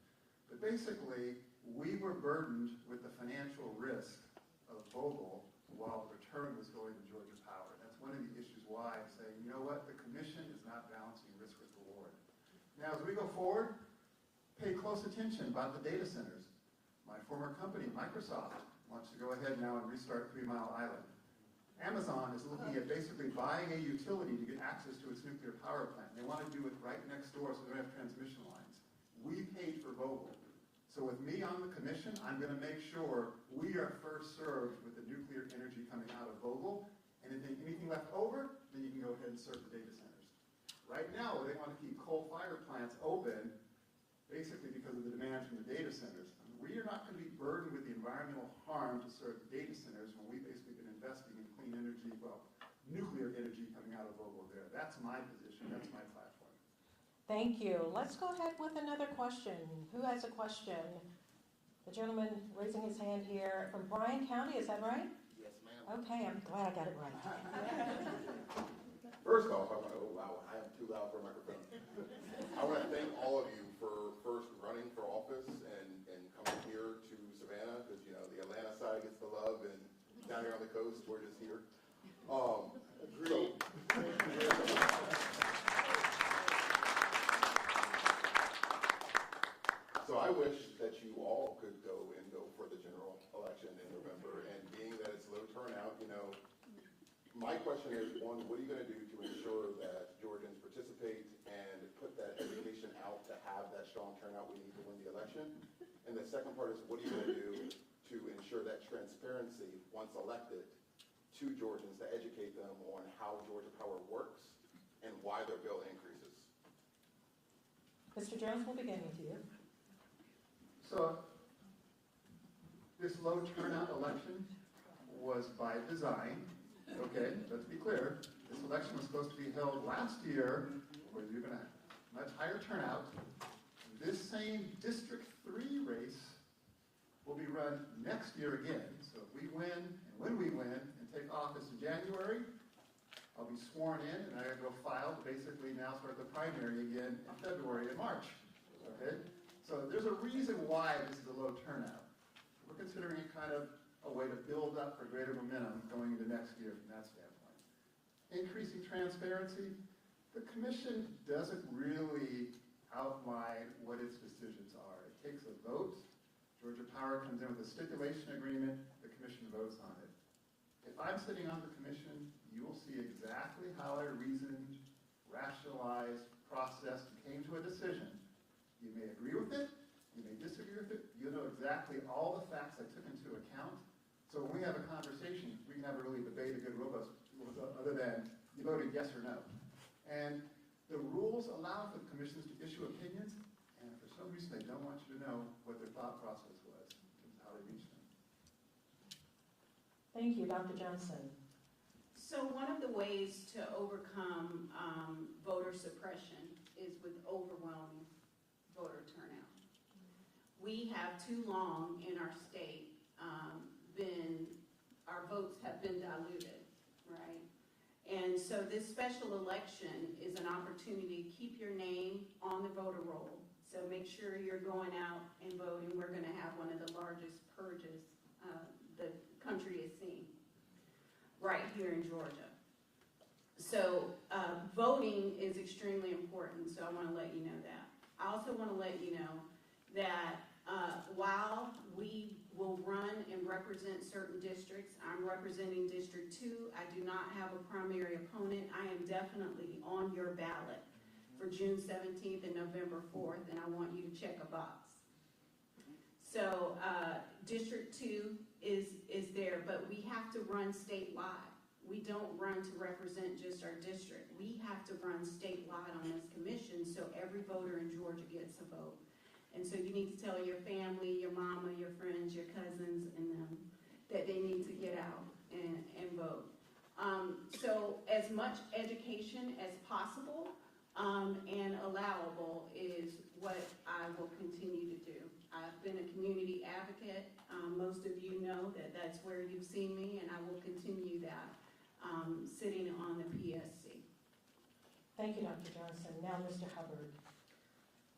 But basically, we were burdened with the financial risk of Vogtle while the return was going to Georgia Power. That's one of the issues why I'm saying, you know what, the commission is not balancing risk with reward. Now, as we go forward, pay close attention about the data centers. My former company, Microsoft, wants to go ahead now and restart 3 Mile Island. Amazon is looking at basically buying a utility to get access to its nuclear power plant. They want to do it right next door so they don't have transmission lines. We paid for Vogtle. So with me on the commission, I'm going to make sure we are first served with the nuclear energy coming out of Vogtle. And if anything left over, then you can go ahead and serve the data centers. Right now, they want to keep coal-fired plants open basically because of the demand from the data centers. We are not going to be burdened with the environmental harm to serve the data centers when we've basically been investing in clean energy, well, nuclear energy coming out of Vogtle there. That's my position. That's my platform. Thank you. Let's go ahead with another question. Who has a question? The gentleman raising his hand here from Bryan County, is that right? Yes, ma'am. Okay, I'm glad I got it right. First off, I want to, oh wow, I am too loud for a microphone. I want to thank all of you for first running for office and coming here to Savannah, because, you know, the Atlanta side gets the love, and down here on the coast, we're just here. So I wish that you all could go for the general election in November, and being that it's low turnout, you know, my question is, one, what are you going to do to ensure that Georgians participate and put that education out to have that strong turnout we need to win the election? And the second part is, what are you going to do to ensure that transparency, once elected, to Georgians to educate them on how Georgia Power works and why their bill increases? Mr. Jones, we'll begin with you. So this low turnout election was by design. Okay, let's be clear. This election was supposed to be held last year, where you're going to have much higher turnout. This same District 3 race will be run next year again. So if we win, and when we win, and take office in January, I'll be sworn in, and I gotta go file to basically now start the primary again in February and March. Okay? So there's a reason why this is a low turnout. We're considering it kind of a way to build up for greater momentum going into next year from that standpoint. Increasing transparency, the commission doesn't really outline what its decisions are. It takes a vote. Georgia Power comes in with a stipulation agreement. The commission votes on it. If I'm sitting on the commission, you will see exactly how I reasoned, rationalized, processed, and came to a decision. You may agree with it. You may disagree with it. You'll know exactly all the facts I took into account. So when we have a conversation, we can have a really debate, a good, robust, other than you voted yes or no. And the rules allow for the commissions to issue opinions, and for some reason they don't want you to know what their thought process was and how they reached them. Thank you, Dr. Johnson. So one of the ways ways to overcome voter suppression is with overwhelming voter turnout. We have too long in our state our votes have been diluted, right? And so this special election is an opportunity to keep your name on the voter roll. So make sure you're going out and voting. We're going to have one of the largest purges the country has seen right here in Georgia. So voting is extremely important, so I want to let you know that. I also want to let you know that while we will run and represent certain districts, I'm representing District 2. I do not have a primary opponent. I am definitely on your ballot for June 17th and November 4th, and I want you to check a box. So District 2 is there, but we have to run statewide. We don't run to represent just our district. We have to run statewide on this commission so every voter in Georgia gets a vote. And so you need to tell your family, your mama, your friends, your cousins, and them that they need to get out and vote. So as much education as possible and allowable is what I will continue to do. I've been a community advocate. Most of you know that that's where you've seen me, and I will continue that sitting on the PSC. Thank you, Dr. Johnson. Now, Mr. Hubbard.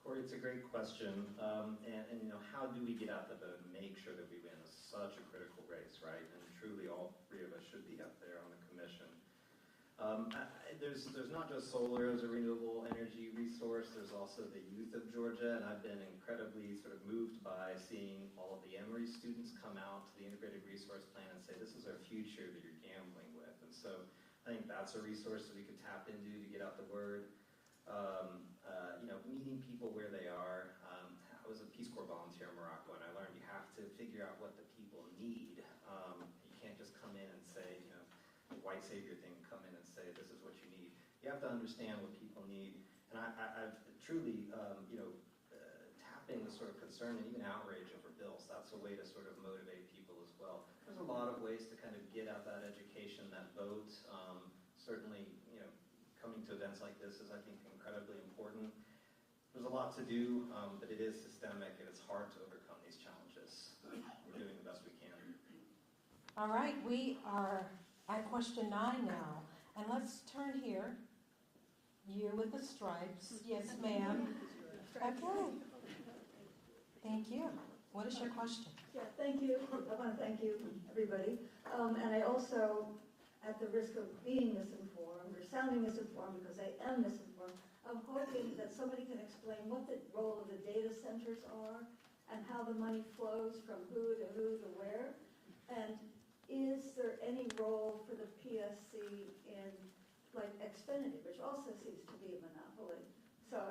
Corey, it's a great question. And you know, how do we get out the vote and make sure that we win? It's such a critical race, right? And truly all three of us should be up there on the commission. There's not just solar as a renewable energy resource, there's also the youth of Georgia, and I've been incredibly sort of moved by seeing all of the Emory students come out to the Integrated Resource Plan and say, this is our future that you're gambling with. And so I think that's a resource that we could tap into to get out the word. You know, meeting people where they are. I was a Peace Corps volunteer in Morocco, and I learned you have to figure out what the people need. You can't just come in and say, you know, the white savior thing, come in and say, this is what you need. You have to understand what people need. And I've truly, you know, tapping the sort of concern and even outrage over bills, that's a way to sort of motivate people as well. There's a lot of ways to kind of get out that education, that vote. Certainly, you know, coming to events like this is, I think, incredibly important. There's a lot to do, but it is systemic and it's hard to overcome these challenges. We're doing the best we can. All right, we are at question 9 now. And let's turn here. You with the stripes. Yes, ma'am. Okay. Thank you. What is your question? Yeah, thank you. I want to thank you, everybody. And I also, at the risk of being misinformed or sounding misinformed because I am misinformed, I'm hoping that somebody can explain what the role of the data centers are and how the money flows from who to where. And is there any role for the PSC in, like, Xfinity, which also seems to be a monopoly? So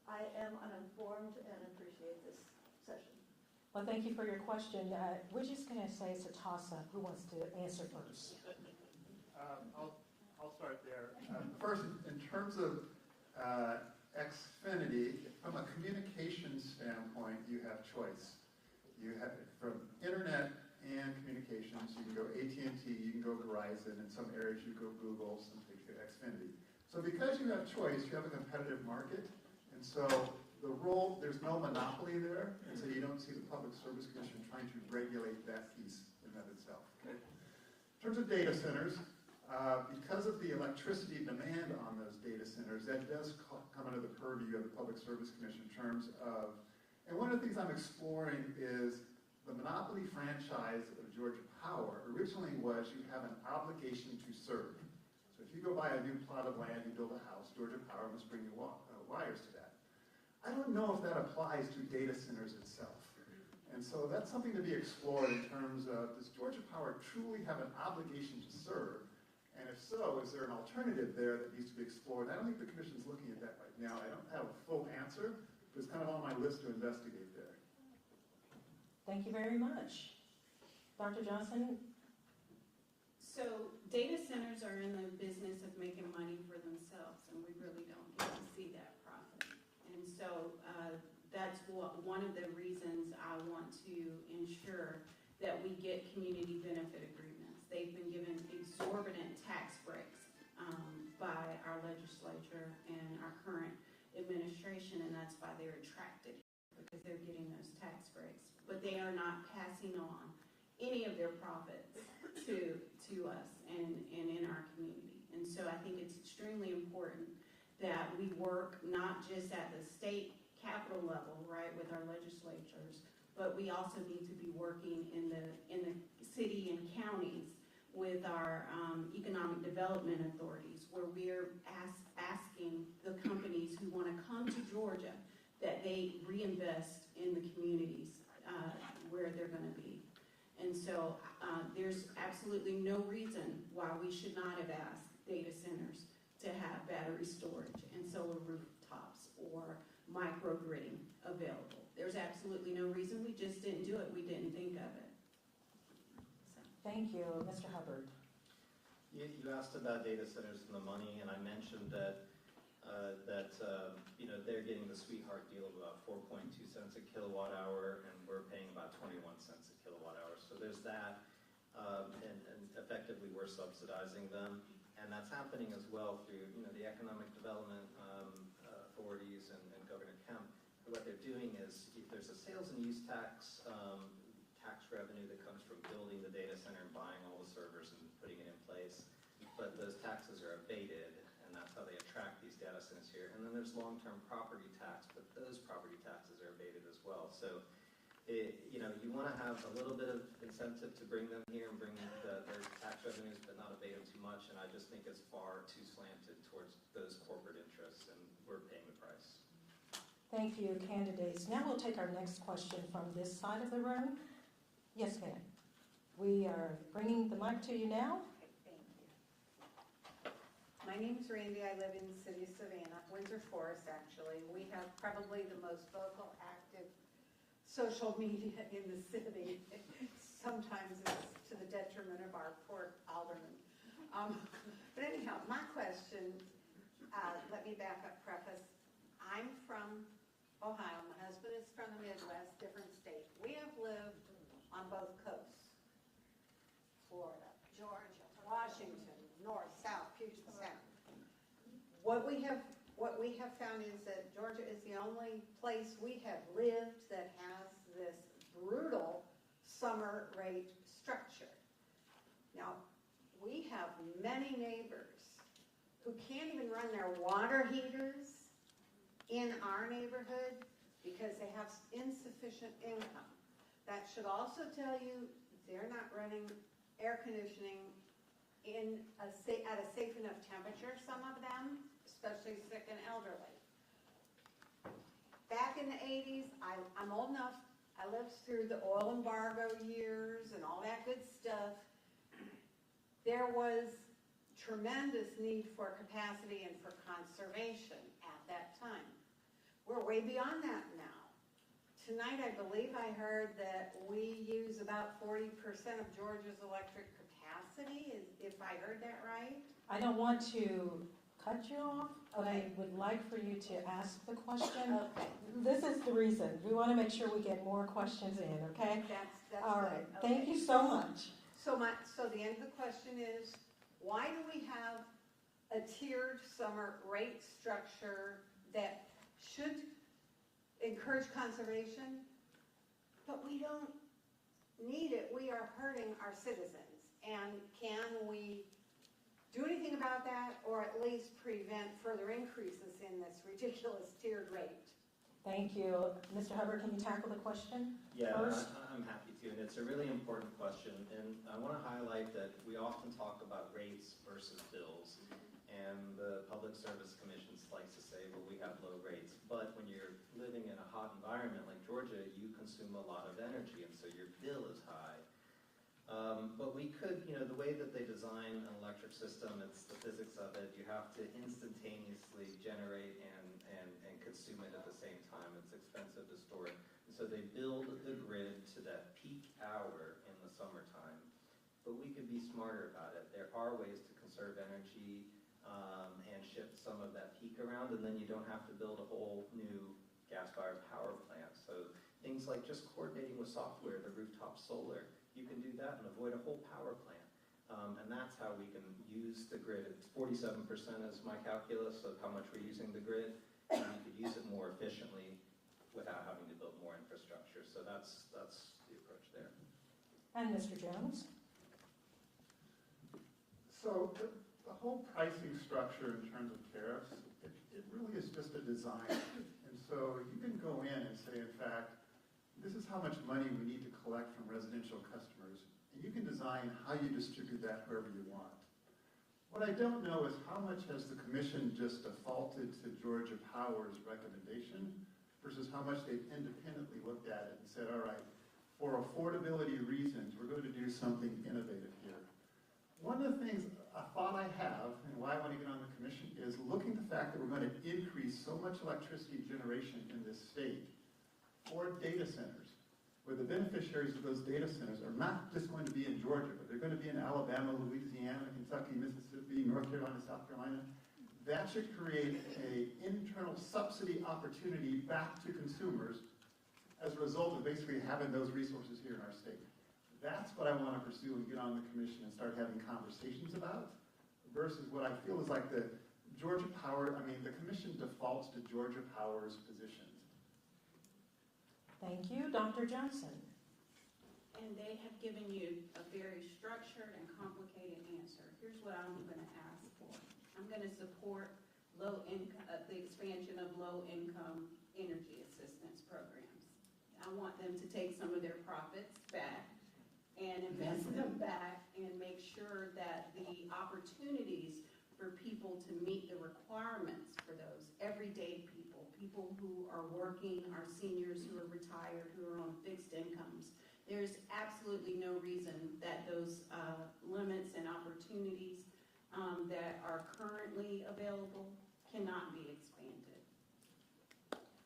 I am uninformed and appreciate this session. Well, thank you for your question. We're just going to say it's a toss-up. Who wants to answer first? I'll start there. First, in terms of Xfinity, from a communications standpoint, you have choice. You have, from internet and communications, you can go AT&T, you can go Verizon, in some areas you go Google, some places you go Xfinity. So because you have choice, you have a competitive market, and so the role, there's no monopoly there, and so you don't see the Public Service Commission trying to regulate that piece in and of itself. Okay? In terms of data centers, because of the electricity demand on those data centers, that does come under the purview of the Public Service Commission in terms of, and one of the things I'm exploring is the monopoly franchise of Georgia Power originally was you have an obligation to serve. So if you go buy a new plot of land, you build a house, Georgia Power must bring you wires to that. I don't know if that applies to data centers itself. And so that's something to be explored in terms of, does Georgia Power truly have an obligation to serve? And if so, is there an alternative there that needs to be explored? I don't think the Commission's looking at that right now. I don't have a full answer, but it's kind of on my list to investigate there. Thank you very much. Dr. Johnson? So data centers are in the business of making money for themselves, and we really don't get to see that profit. And so that's one of the reasons I want to ensure that we get community benefit agreements. They've been given exorbitant tax breaks legislature and our current administration, and that's why they're attracted, because they're getting those tax breaks. But they are not passing on any of their profits to us and in our community. And so I think it's extremely important that we work not just at the state capital level, right, with our legislatures, but we also need to be working in the city and counties with our economic development authorities, where we're asking the companies who want to come to Georgia that they reinvest in the communities where they're going to be. And so there's absolutely no reason why we should not have asked data centers to have battery storage and solar rooftops or microgridding available. There's absolutely no reason. We just didn't do it. We didn't think of it. So. Thank you. Mr. Hubbard. You asked about data centers and the money, and I mentioned that they're getting the sweetheart deal of about 4.2 cents a kilowatt hour, and we're paying about 21 cents a kilowatt hour. So there's that, and effectively we're subsidizing them, and that's happening as well through the economic development authorities and Governor Kemp. What they're doing is, if there's a sales and use tax revenue that comes from building the data center and buying all the servers and putting it in place, but those taxes are abated, and that's how they attract these data centers here. And then there's long-term property tax, but those property taxes are abated as well. So, you want to have a little bit of incentive to bring them here and bring their tax revenues, but not abate them too much. And I just think it's far too slanted towards those corporate interests, and we're paying the price. Thank you, candidates. Now we'll take our next question from this side of the room. Yes, ma'am. We are bringing the mic to you now. Thank you. My name's Randy. I live in the city of Savannah, Windsor Forest, actually. We have probably the most vocal, active social media in the city. Sometimes it's to the detriment of our poor aldermen. But anyhow, my question, let me back up, preface. I'm from Ohio. My husband is from the Midwest, different state. We have lived on both coasts. Florida, Georgia, Washington, north, south, Puget Sound. What we have found is that Georgia is the only place we have lived that has this brutal summer rate structure. Now, we have many neighbors who can't even run their water heaters in our neighborhood because they have insufficient income. That should also tell you they're not running air conditioning at a safe enough temperature, some of them, especially sick and elderly. Back in the 80s, I'm old enough, I lived through the oil embargo years and all that good stuff. There was tremendous need for capacity and for conservation at that time. We're way beyond that now. Tonight, I believe I heard that we use about 40% of Georgia's electric capacity, if I heard that right. I don't want to cut you off, but I would like for you to ask the question. Okay. This is the reason. We want to make sure we get more questions in, okay? That's all good. right. Okay. Thank you so much. So the end of the question is, why do we have a tiered summer rate structure that should encourage conservation, but we don't need it? We are hurting our citizens. And can we do anything about that, or at least prevent further increases in this ridiculous tiered rate? Thank you. Mr. Hubbard, can you tackle the question first? I'm happy to, and it's a really important question. And I want to highlight that we often talk about rates versus bills, and the Public Service Commission likes to say, well, we have low rates. But when you're living in a hot environment like Georgia, you consume a lot of energy, and so your bill is high. But we could, the way that they design an electric system, it's the physics of it. You have to instantaneously generate and consume it at the same time. It's expensive to store it. And so they build the grid to that peak hour in the summertime. But we could be smarter about it. There are ways to conserve energy and shift some of that peak around, and then you don't have to build a whole new gas-fired power plant. So things like just coordinating with software, the rooftop solar, you can do that and avoid a whole power plant. And that's how we can use the grid grid. It's 47% is my calculus of how much we're using the grid, and we could use it more efficiently without having to build more infrastructure. So that's the approach there. And Mr. Jones? So the whole pricing structure in terms of tariffs, it really is just a design. And so you can go in and say, in fact, this is how much money we need to collect from residential customers, and you can design how you distribute that wherever you want. What I don't know is how much has the commission just defaulted to Georgia Power's recommendation versus how much they've independently looked at it and said, all right, for affordability reasons, we're going to do something innovative here. One of the things, a thought I have, and why I want to get on the commission, is looking at the fact that we're going to increase so much electricity generation in this state for data centers, where the beneficiaries of those data centers are not just going to be in Georgia, but they're going to be in Alabama, Louisiana, Kentucky, Mississippi, North Carolina, South Carolina. That should create an internal subsidy opportunity back to consumers as a result of basically having those resources here in our state. That's what I want to pursue and get on the commission and start having conversations about, versus what I feel is like the Georgia Power, the commission defaults to Georgia Power's positions. Thank you. Dr. Johnson? And they have given you a very structured and complicated answer. Here's what I'm going to ask for. I'm going to support the expansion of low-income energy assistance programs. I want them to take some of their profits back and invest them back and make sure that the opportunities for people to meet the requirements for those everyday people who are working, our seniors who are retired, who are on fixed incomes. There's absolutely no reason that those limits and opportunities that are currently available cannot be expanded.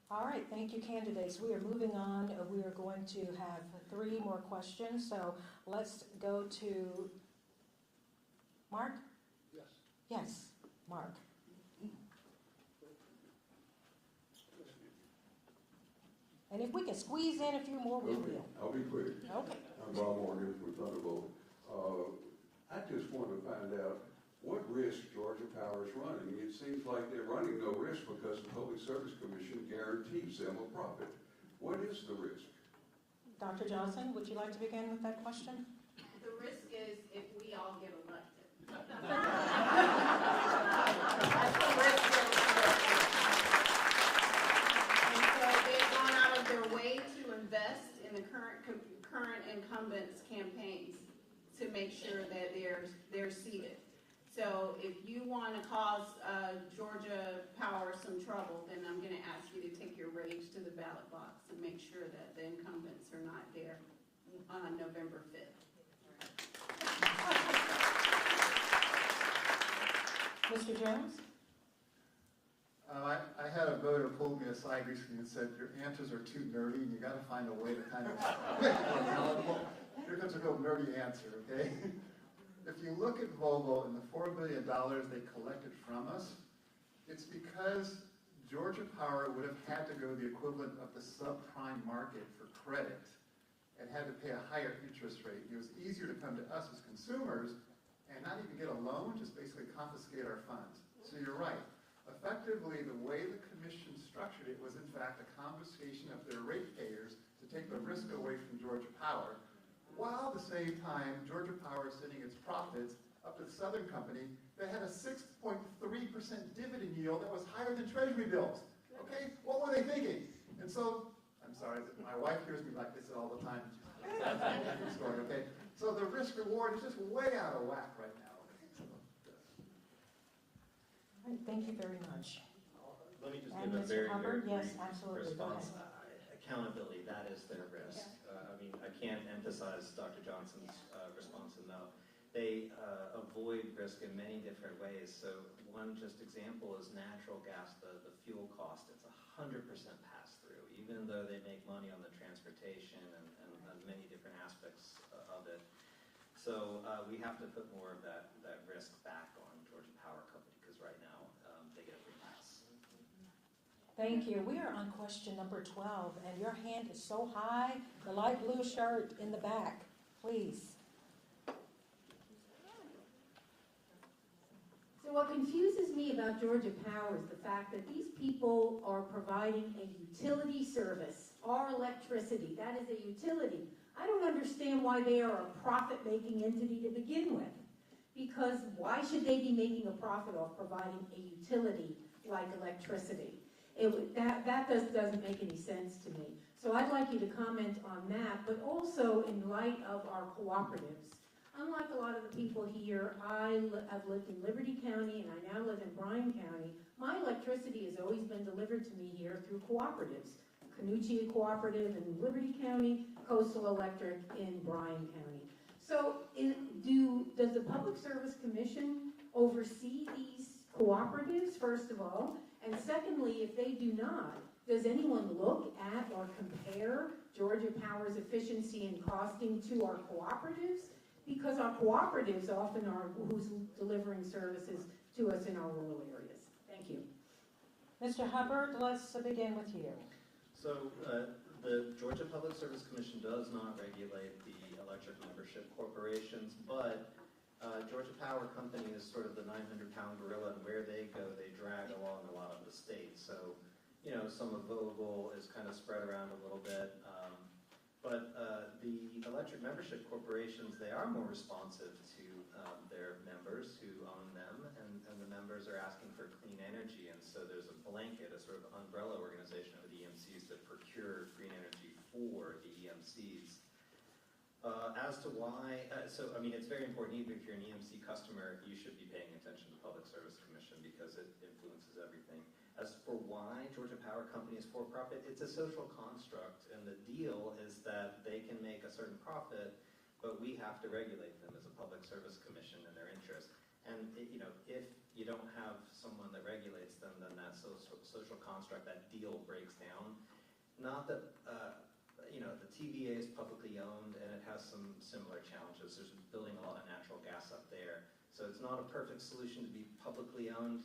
All right, thank you, candidates. We are moving on. We are going to have 3 more questions. So let's go to Mark? Yes. Yes, Mark. And if we can squeeze in a few more, we will. I'll be quick. Okay. I'm Bob Morgan with Thunderbolt. I just want to find out what risk Georgia Power is running. It seems like they're running no risk because the Public Service Commission guarantees them a profit. What is the risk? Dr. Johnson, would you like to begin with that question? The risk is if we all get elected. That's the risk they're taking. And so they've gone out of their way to invest in the current incumbents' campaigns to make sure that they're seated. So if you want to cause Georgia Power some trouble, then I'm going to ask you to take your rage to the ballot box and make sure that the incumbents are not there on November 5th. Mr. Jones? I had a voter pull me aside recently and said, your answers are too nerdy and you got to find a way to kind of make it more palatable. Here comes a real nerdy answer, okay? If you look at Vogtle and the $4 billion they collected from us, it's because Georgia Power would have had to go the equivalent of the subprime market for credit and had to pay a higher interest rate. It was easier to come to us as consumers and not even get a loan, just basically confiscate our funds. So you're right. Effectively, the way the commission structured it was in fact a confiscation of their ratepayers to take the risk away from Georgia Power, while at the same time, Georgia Power is sending its profits up to the Southern Company that had a 6.3% dividend yield that was higher than Treasury bills. Okay, what were they thinking? And so, I'm sorry, my wife hears me like this all the time. Story, okay? So the risk reward is just way out of whack right now. All right, thank you very much. Let me just And give a Mr. very, Hubbard? very Yes, brief absolutely. Go response. Accountability, that is their risk. I can't emphasize Dr. Johnson's response enough. They avoid risk in many different ways. So one just example is natural gas, the fuel cost. It's 100% pass-through, even though they make money on the transportation and many different aspects of it. So we have to put more of that risk back on Georgia Power Company, because right now they get a free pass. Thank you. We are on question number 12, and your hand is so high, the light blue shirt in the back, please. So what confuses me about Georgia Power is the fact that these people are providing a utility service, our electricity, that is a utility. I don't understand why they are a profit-making entity to begin with. Because why should they be making a profit off providing a utility like electricity? That doesn't make any sense to me. So I'd like you to comment on that, but also in light of our cooperatives. Unlike a lot of the people here, I've lived in Liberty County and I now live in Bryan County. My electricity has always been delivered to me here through cooperatives. Canuccia Cooperative in Liberty County, Coastal Electric in Bryan County. So does the Public Service Commission oversee these cooperatives, first of all? And secondly, if they do not, does anyone look at or compare Georgia Power's efficiency and costing to our cooperatives? Because our cooperatives often are who's delivering services to us in our rural areas. Thank you. Mr. Hubbard, let's begin with you. So the Georgia Public Service Commission does not regulate the electric membership corporations, but Georgia Power Company is sort of the 900-pound gorilla, and where they go, they drag along a lot of the states. So, you know, some of Vogel is kind of spread around a little bit. But the electric membership corporations, they are more responsive to their members who own them, and the members are asking for clean energy, and so there's a blanket, a sort of umbrella organization of the EMCs that procure green energy for the EMCs. As to why, so I mean, it's very important, even if you're an EMC customer, you should be paying attention to the Public Service Commission because it influences everything. As for why Georgia Power Company is for-profit, it's a social construct, and the deal is that they can make a certain profit, but we have to regulate them as a Public Service Commission in their interest. And you know, if you don't have someone that regulates them, then that social construct, that deal breaks down. Not that you know, the TVA is publicly owned, and it has some similar challenges. There's building a lot of natural gas up there, so it's not a perfect solution to be publicly owned.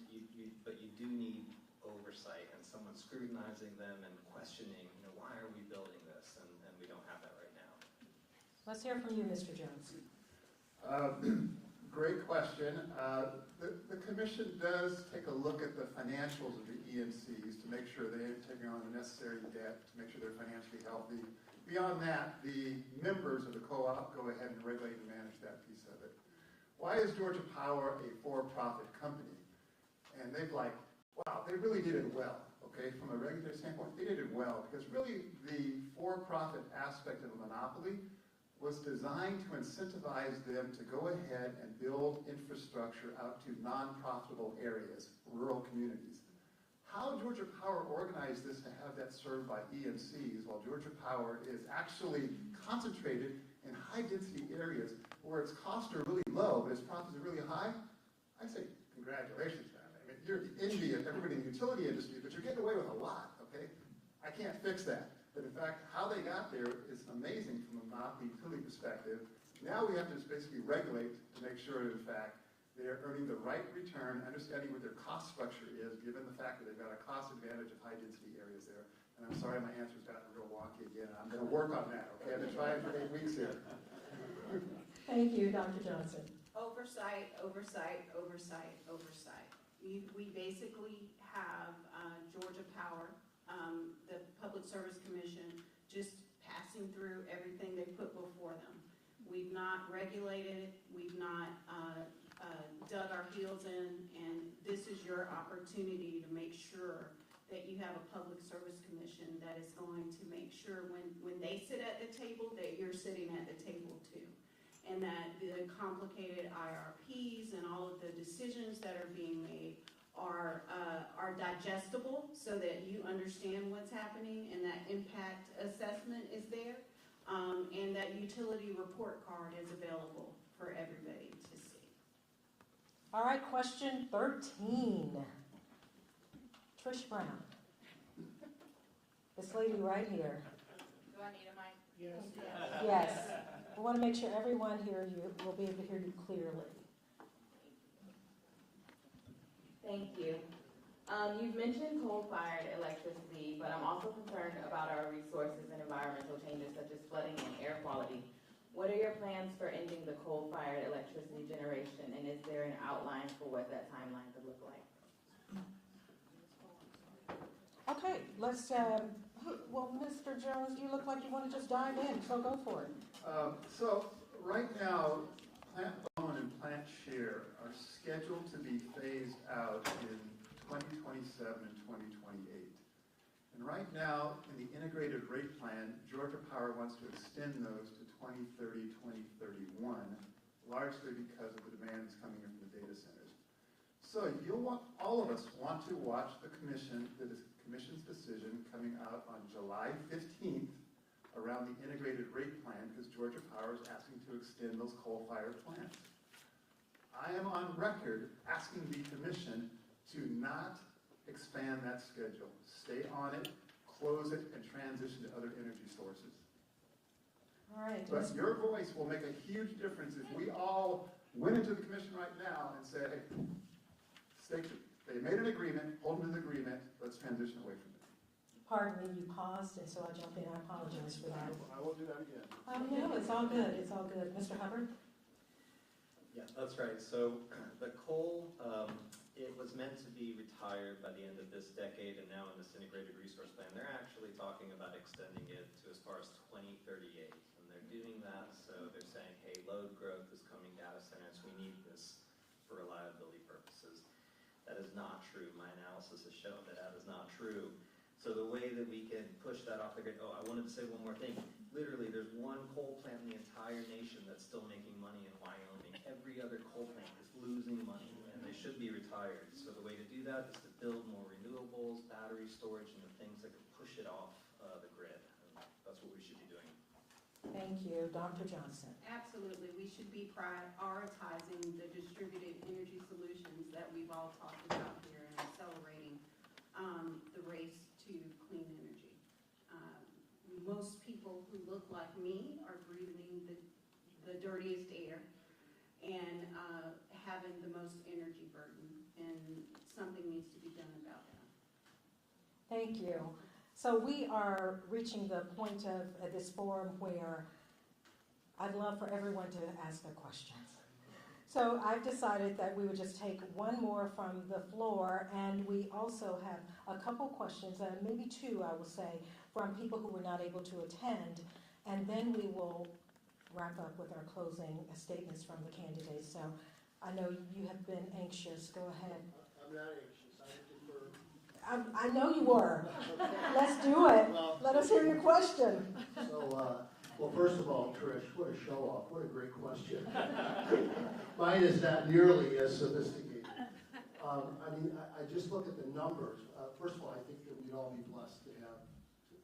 But you do need oversight and someone scrutinizing them and questioning, you know, why are we building this? And we don't have that right now. Let's hear from you, Mr. Jones. Great question. The commission does take a look at the financials of the EMCs to make sure they're taking on the necessary debt, to make sure they're financially healthy. Beyond that, the members of the co-op go ahead and regulate and manage that piece of it. Why is Georgia Power a for-profit company? And they've wow, they really did it well, okay? From a regulatory standpoint, they did it well because really the for-profit aspect of a monopoly was designed to incentivize them to go ahead and build infrastructure out to non-profitable areas, rural communities. How Georgia Power organized this to have that served by EMCs, while Georgia Power is actually concentrated in high-density areas where its costs are really low, but its profits are really high, I say congratulations, man. I mean, you're the envy of everybody in the utility industry, but you're getting away with a lot, okay? I can't fix that. But in fact, how they got there is amazing from a monopoly utility perspective. Now we have to just basically regulate to make sure that, in fact, they're earning the right return, understanding what their cost structure is, given the fact that they've got a cost advantage of high-density areas there. And I'm sorry my answer's gotten real wonky again. I'm going to work on that, okay? I've been trying for 8 weeks here. Thank you, Dr. Johnson. Oversight, oversight, oversight, oversight. We basically have Georgia Power, the Public Service Commission, just passing through everything they put before them. We've not regulated it. We've not dug our heels in, and this is your opportunity to make sure that you have a Public Service Commission that is going to make sure when they sit at the table that you're sitting at the table too, and that the complicated IRPs and all of the decisions that are being made are digestible so that you understand what's happening and that impact assessment is there, and that utility report card is available for everybody to see. All right, question 13. Trish Brown. This lady right here. Do I need a mic? Yes. Yes. We want to make sure everyone here will be able to hear you clearly. Thank you. You've mentioned coal-fired electricity, but I'm also concerned about our resources and environmental changes such as flooding and air quality. What are your plans for ending the coal-fired electricity generation, and is there an outline for what that timeline could look like? Okay, let's, well, Mr. Jones, you look like you want to just dive in, so go for it. So right now, plant own and plant share are scheduled to be phased out in 2027 and 2028. And right now, in the integrated rate plan, Georgia Power wants to extend those to 2030, 2031, largely because of the demands coming in from the data centers. So all of us want to watch the commission's decision coming out on July 15th around the integrated rate plan, because Georgia Power is asking to extend those coal-fired plants. I am on record asking the commission to not expand that schedule. Stay on it, close it, and transition to other energy sources. All right. But your voice will make a huge difference if we all went into the commission right now and said, hey, they made an agreement, hold them to the agreement, let's transition away from it. Pardon me, you paused, and so I jumped in. I apologize for that. I won't do that again. No, it's all good. It's all good. Mr. Hubbard? Yeah, that's right. So the coal, it was meant to be retired by the end of this decade, and now in this integrated resource plan, they're actually talking about extending it to as far as 2038. And they're doing that, so they're saying, hey, load growth is coming, data centers, we need this for reliability purposes. That is not true. My analysis has shown that that is not true. So the way that we can push that off the grid, I wanted to say one more thing. Literally, there's one coal plant in the entire nation that's still making money in Wyoming. Every other coal plant is losing money, and they should be retired. So the way to do that is to build more renewables, battery storage, and the things that can push it off the grid. And that's what we should be doing. Thank you. Dr. Johnson? Absolutely. We should be prioritizing the distributed energy solutions that we've all talked about here and accelerating the race to clean energy. Most people who look like me are breathing the dirtiest air and having the most energy burden, and something needs to be done about that. Thank you. So we are reaching the point of this forum where I'd love for everyone to ask their questions. So I've decided that we would just take one more from the floor, and we also have a couple questions, maybe two, I will say, from people who were not able to attend, and then we will wrap up with our closing statements from the candidates. So I know you have been anxious. Go ahead. I'm not anxious. I know you were. Let's do it. Well, let us hear your question. So, well, first of all, Trish, what a show off. What a great question. Mine is not nearly as sophisticated. I just look at the numbers. First of all, I think that we'd all be blessed to have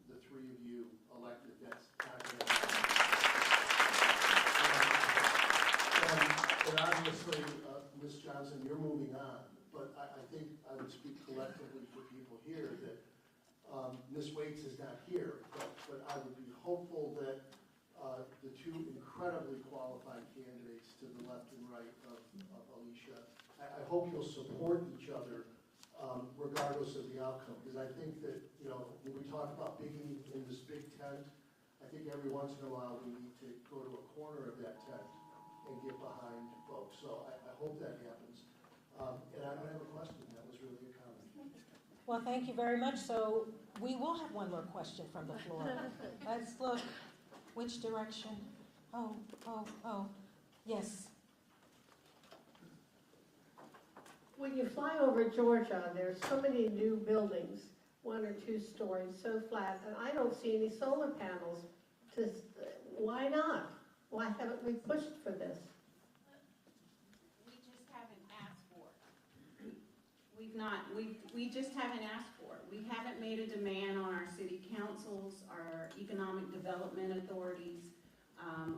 the three of you elected. That's not going to happen. And obviously, Ms. Johnson, you're moving on. But I think I would speak collectively for people here that Ms. Waits is not here, but I would be hopeful that the two incredibly qualified candidates to the left and right of Alicia, I hope you'll support each other regardless of the outcome, because I think that, when we talk about being in this big tent, I think every once in a while we need to go to a corner of that tent and get behind folks. So I hope that happens. And I don't have a question. That was really a comment. Well, thank you very much. So we will have one more question from the floor. Let's look. Which direction? Oh. Yes. When you fly over Georgia, there's so many new buildings, 1 or 2 stories, so flat, and I don't see any solar panels. Why not? Why haven't we pushed for this? We just haven't asked for it. We just haven't asked for it. We haven't made a demand on our city councils, our economic development authorities,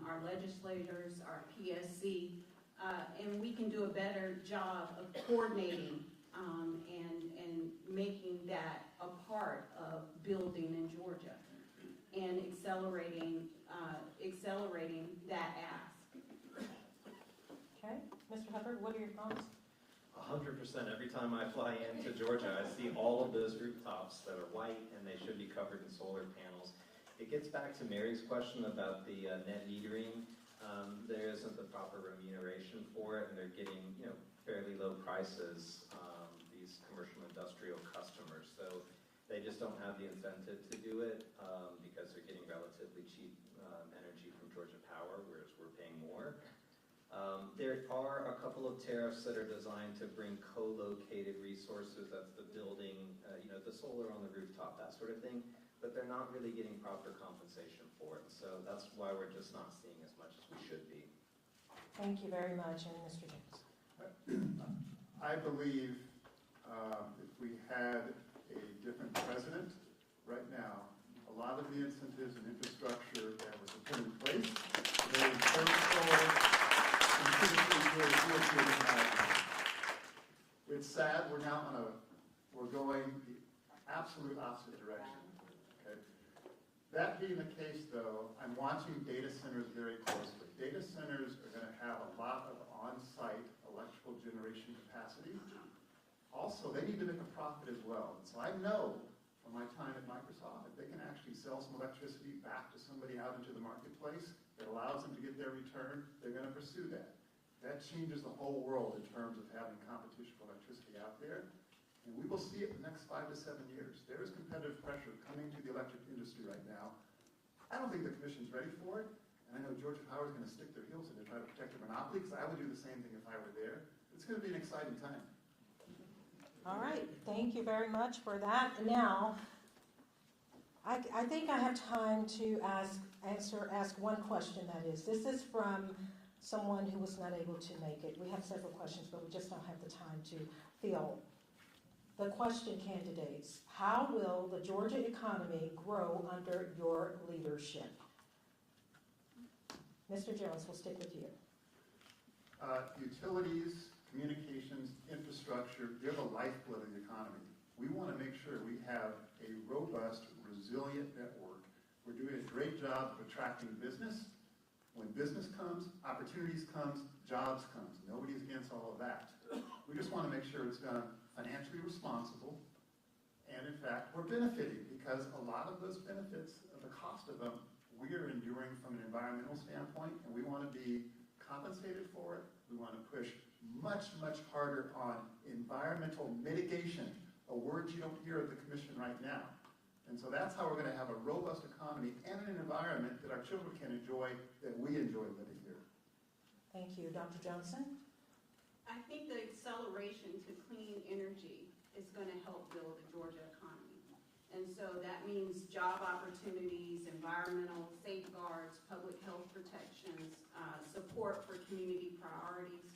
our legislators, our PSC, and we can do a better job of coordinating and making that a part of building in Georgia and accelerating that ask. Okay, Mr. Hubbard, what are your thoughts? 100%. Every time I fly into Georgia, I see all of those rooftops that are white, and they should be covered in solar panels. It gets back to Mary's question about the net metering. There isn't the proper remuneration for it, and they're getting, fairly low prices, these commercial industrial customers. So they just don't have the incentive to do it because they're getting relatively cheap energy from Georgia Power, whereas we're paying more. There are a couple of tariffs that are designed to bring co-located resources. That's the building, the solar on the rooftop, that sort of thing. But they're not really getting proper compensation for it. So that's why we're just not seeing as much as we should be. Thank you very much, and Mr. James. I believe if we had a different president right now, a lot of the incentives and infrastructure that was put in place, they would It's sad we're now we're going the absolute opposite direction. Okay? That being the case, though, I'm watching data centers very closely. Data centers are going to have a lot of on-site electrical generation capacity. Also, they need to make a profit as well. And so I know from my time at Microsoft that they can actually sell some electricity back to somebody out into the marketplace that allows them to get their return. They're going to pursue that. That changes the whole world in terms of having competition for electricity out there. And we will see it in the next 5 to 7 years. There is competitive pressure coming to the electric industry right now. I don't think the Commission's ready for it. And I know Georgia Power is going to stick their heels in to try to protect their monopoly, because I would do the same thing if I were there. It's going to be an exciting time. All right, thank you very much for that. Now, I think I have time to ask one question, that is. This is from someone who was not able to make it. We have several questions, but we just don't have the time to fill. The question, candidates: how will the Georgia economy grow under your leadership? Mr. Jones, we'll stick with you. Utilities, communications, infrastructure, they're the lifeblood of the economy. We want to make sure we have a robust, resilient network. We're doing a great job of attracting business. When business comes, opportunities comes, jobs comes. Nobody's against all of that. We just want to make sure it's done financially responsible. And in fact, we're benefiting, because a lot of those benefits, the cost of them, we are enduring from an environmental standpoint, and we want to be compensated for it. We want to push much, much harder on environmental mitigation, a word you don't hear at the Commission right now. And so that's how we're going to have a robust economy and an environment that our children can enjoy, that we enjoy living here. Thank you. Dr. Johnson? I think the acceleration to clean energy is going to help build the Georgia economy. And so that means job opportunities, environmental safeguards, public health protections, support for community priorities.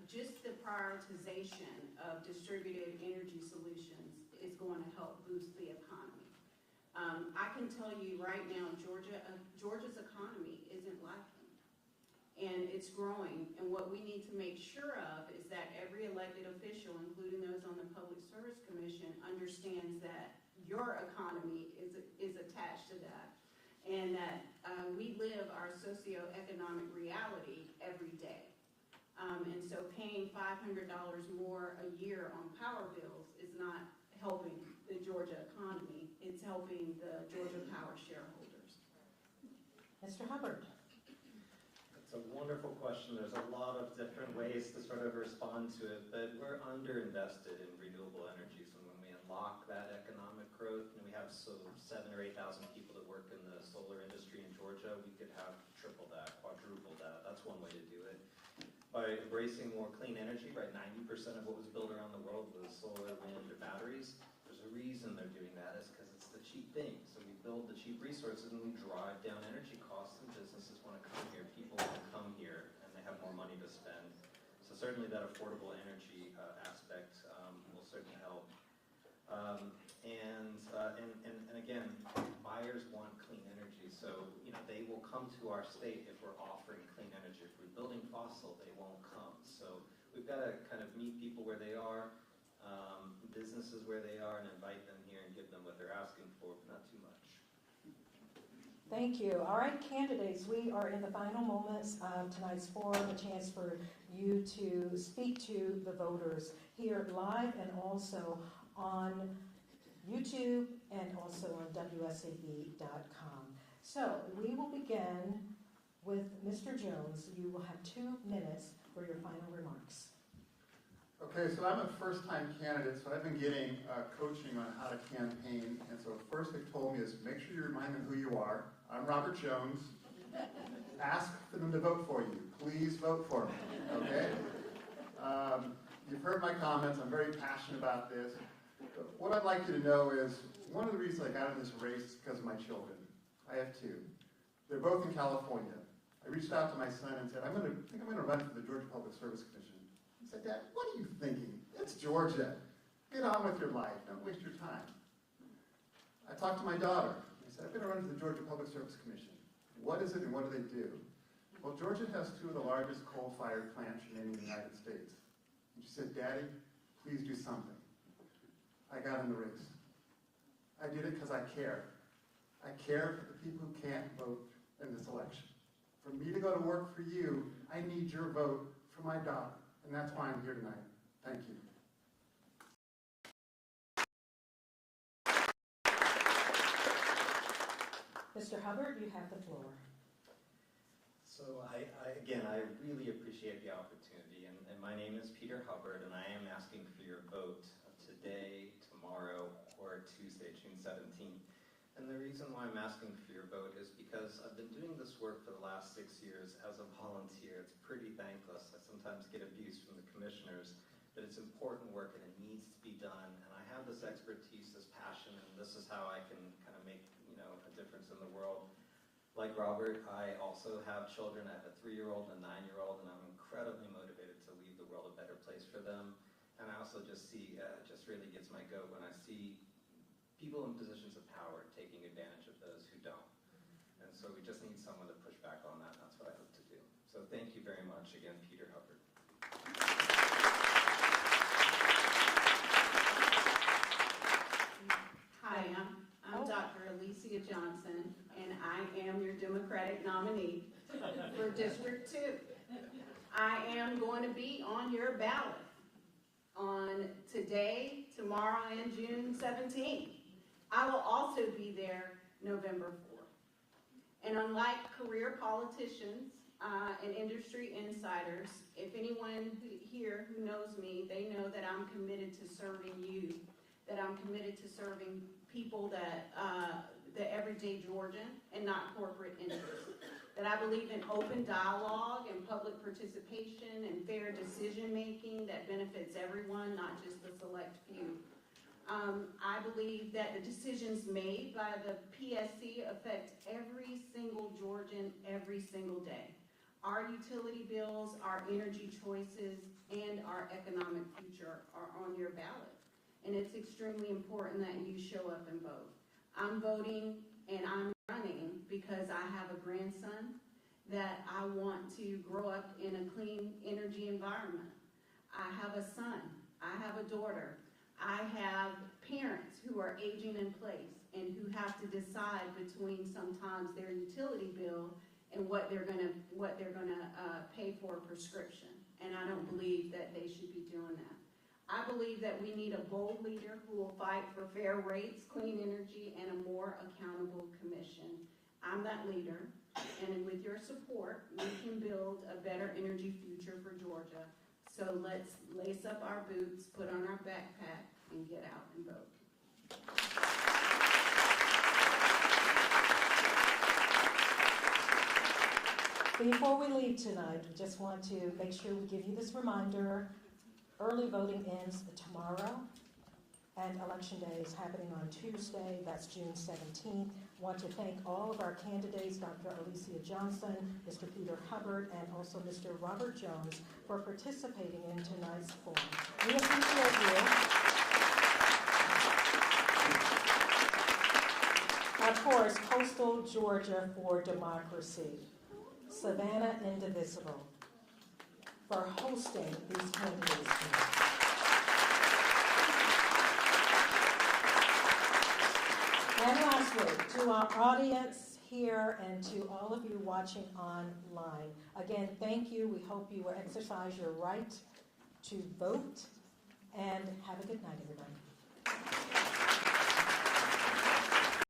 Just the prioritization of distributed energy solutions is going to help boost the economy. I can tell you right now, Georgia's economy isn't lacking, and it's growing. And what we need to make sure of is that every elected official, including those on the Public Service Commission, understands that your economy is attached to that, and that we live our socioeconomic reality every day. And so paying $500 more a year on power bills is not helping the Georgia economy. It's helping the Georgia Power shareholders. Mr. Hubbard? It's a wonderful question. There's a lot of different ways to sort of respond to it, but we're underinvested in renewable energies. And when we unlock that economic growth, and we have 7,000 or 8,000 people that work in the solar industry in Georgia, we could have triple that, quadruple that. That's one way to do it. By embracing more clean energy, right? 90% of what was built around the world was solar, wind, or batteries. There's a reason they're doing that, is because it's the cheap thing. So we build the cheap resources and we drive down energy costs, and businesses want to come here, people want to come here, and they have more money to spend. So certainly that affordable energy aspect will certainly help. And again, buyers want clean energy, so they will come to our state if we're offering clean energy. If we're building fossil, they won't come. So we've got to kind of meet people where they are, businesses where they are, and invite them here and give them what they're asking for, but not too much. Thank you. All right, candidates, we are in the final moments of tonight's forum, a chance for you to speak to the voters here live and also on YouTube and also on WSAV.com. So we will begin with Mr. Jones. You will have 2 minutes for your final remarks. Okay, so I'm a first-time candidate, so I've been getting coaching on how to campaign. And so first they've told me is make sure you remind them who you are. I'm Robert Jones. Ask for them to vote for you. Please vote for me, okay? You've heard my comments. I'm very passionate about this. What I'd like you to know is one of the reasons I got in this race is because of my children. I have 2. They're both in California. I reached out to my son and said, I think I'm going to run for the Georgia Public Service Commission. He said, Dad, what are you thinking? It's Georgia. Get on with your life. Don't waste your time. I talked to my daughter. I said, I'm going to run for the Georgia Public Service Commission. What is it and what do they do? Well, Georgia has 2 of the largest coal-fired plants remaining in the United States. And she said, Daddy, please do something. I got in the race. I did it because I care. I care for the people who can't vote in this election. For me to go to work for you, I need your vote for my daughter. And that's why I'm here tonight. Thank you. Mr. Hubbard, you have the floor. So I really appreciate the opportunity, and my name is Peter Hubbard, and I am asking for your vote today, tomorrow, or Tuesday, June 17th. And the reason why I'm asking for your vote is because I've been doing this work for the last 6 years as a volunteer. It's pretty thankless. I sometimes get abuse from the commissioners, but it's important work and it needs to be done. And I have this expertise, this passion, and this is how I can kind of make, a difference in the world. Like Robert, I also have children. I have a 3-year-old and a 9-year-old, and I'm incredibly motivated to leave the world a better place for them. And I also just see, just really gets my goat when I see people in positions of power taking advantage of those who don't. And so we just need someone to push back on that, and that's what I hope to do. So thank you very much again, Peter Hubbard. Hi, I'm Dr. Alicia Johnson, and I am your Democratic nominee for District 2. I am going to be on your ballot on today, tomorrow, and June 17th. I will also be there November 4th. And unlike career politicians and industry insiders, if anyone here who knows me, they know that I'm committed to serving you, that I'm committed to serving people that the everyday Georgian and not corporate interests. That I believe in open dialogue and public participation and fair decision making that benefits everyone, not just the select few. I believe that the decisions made by the PSC affect every single Georgian every single day. Our utility bills, our energy choices, and our economic future are on your ballot. And it's extremely important that you show up and vote. I'm voting and I'm running because I have a grandson that I want to grow up in a clean energy environment. I have a son, I have a daughter, I have parents who are aging in place and who have to decide between sometimes their utility bill and what they're gonna pay for a prescription. And I don't believe that they should be doing that. I believe that we need a bold leader who will fight for fair rates, clean energy, and a more accountable commission. I'm that leader, and with your support, we can build a better energy future for Georgia. So let's lace up our boots, put on our backpack, and get out and vote. Before we leave tonight, we just want to make sure we give you this reminder. Early voting ends tomorrow, and Election Day is happening on Tuesday. That's June 17th. Want to thank all of our candidates, Dr. Alicia Johnson, Mr. Peter Hubbard, and also Mr. Robert Jones, for participating in tonight's forum. We appreciate you. Of course, Coastal Georgia for Democracy, Savannah Indivisible, for hosting these candidates tonight. And lastly, to our audience here and to all of you watching online, again, thank you. We hope you will exercise your right to vote, and have a good night, everybody.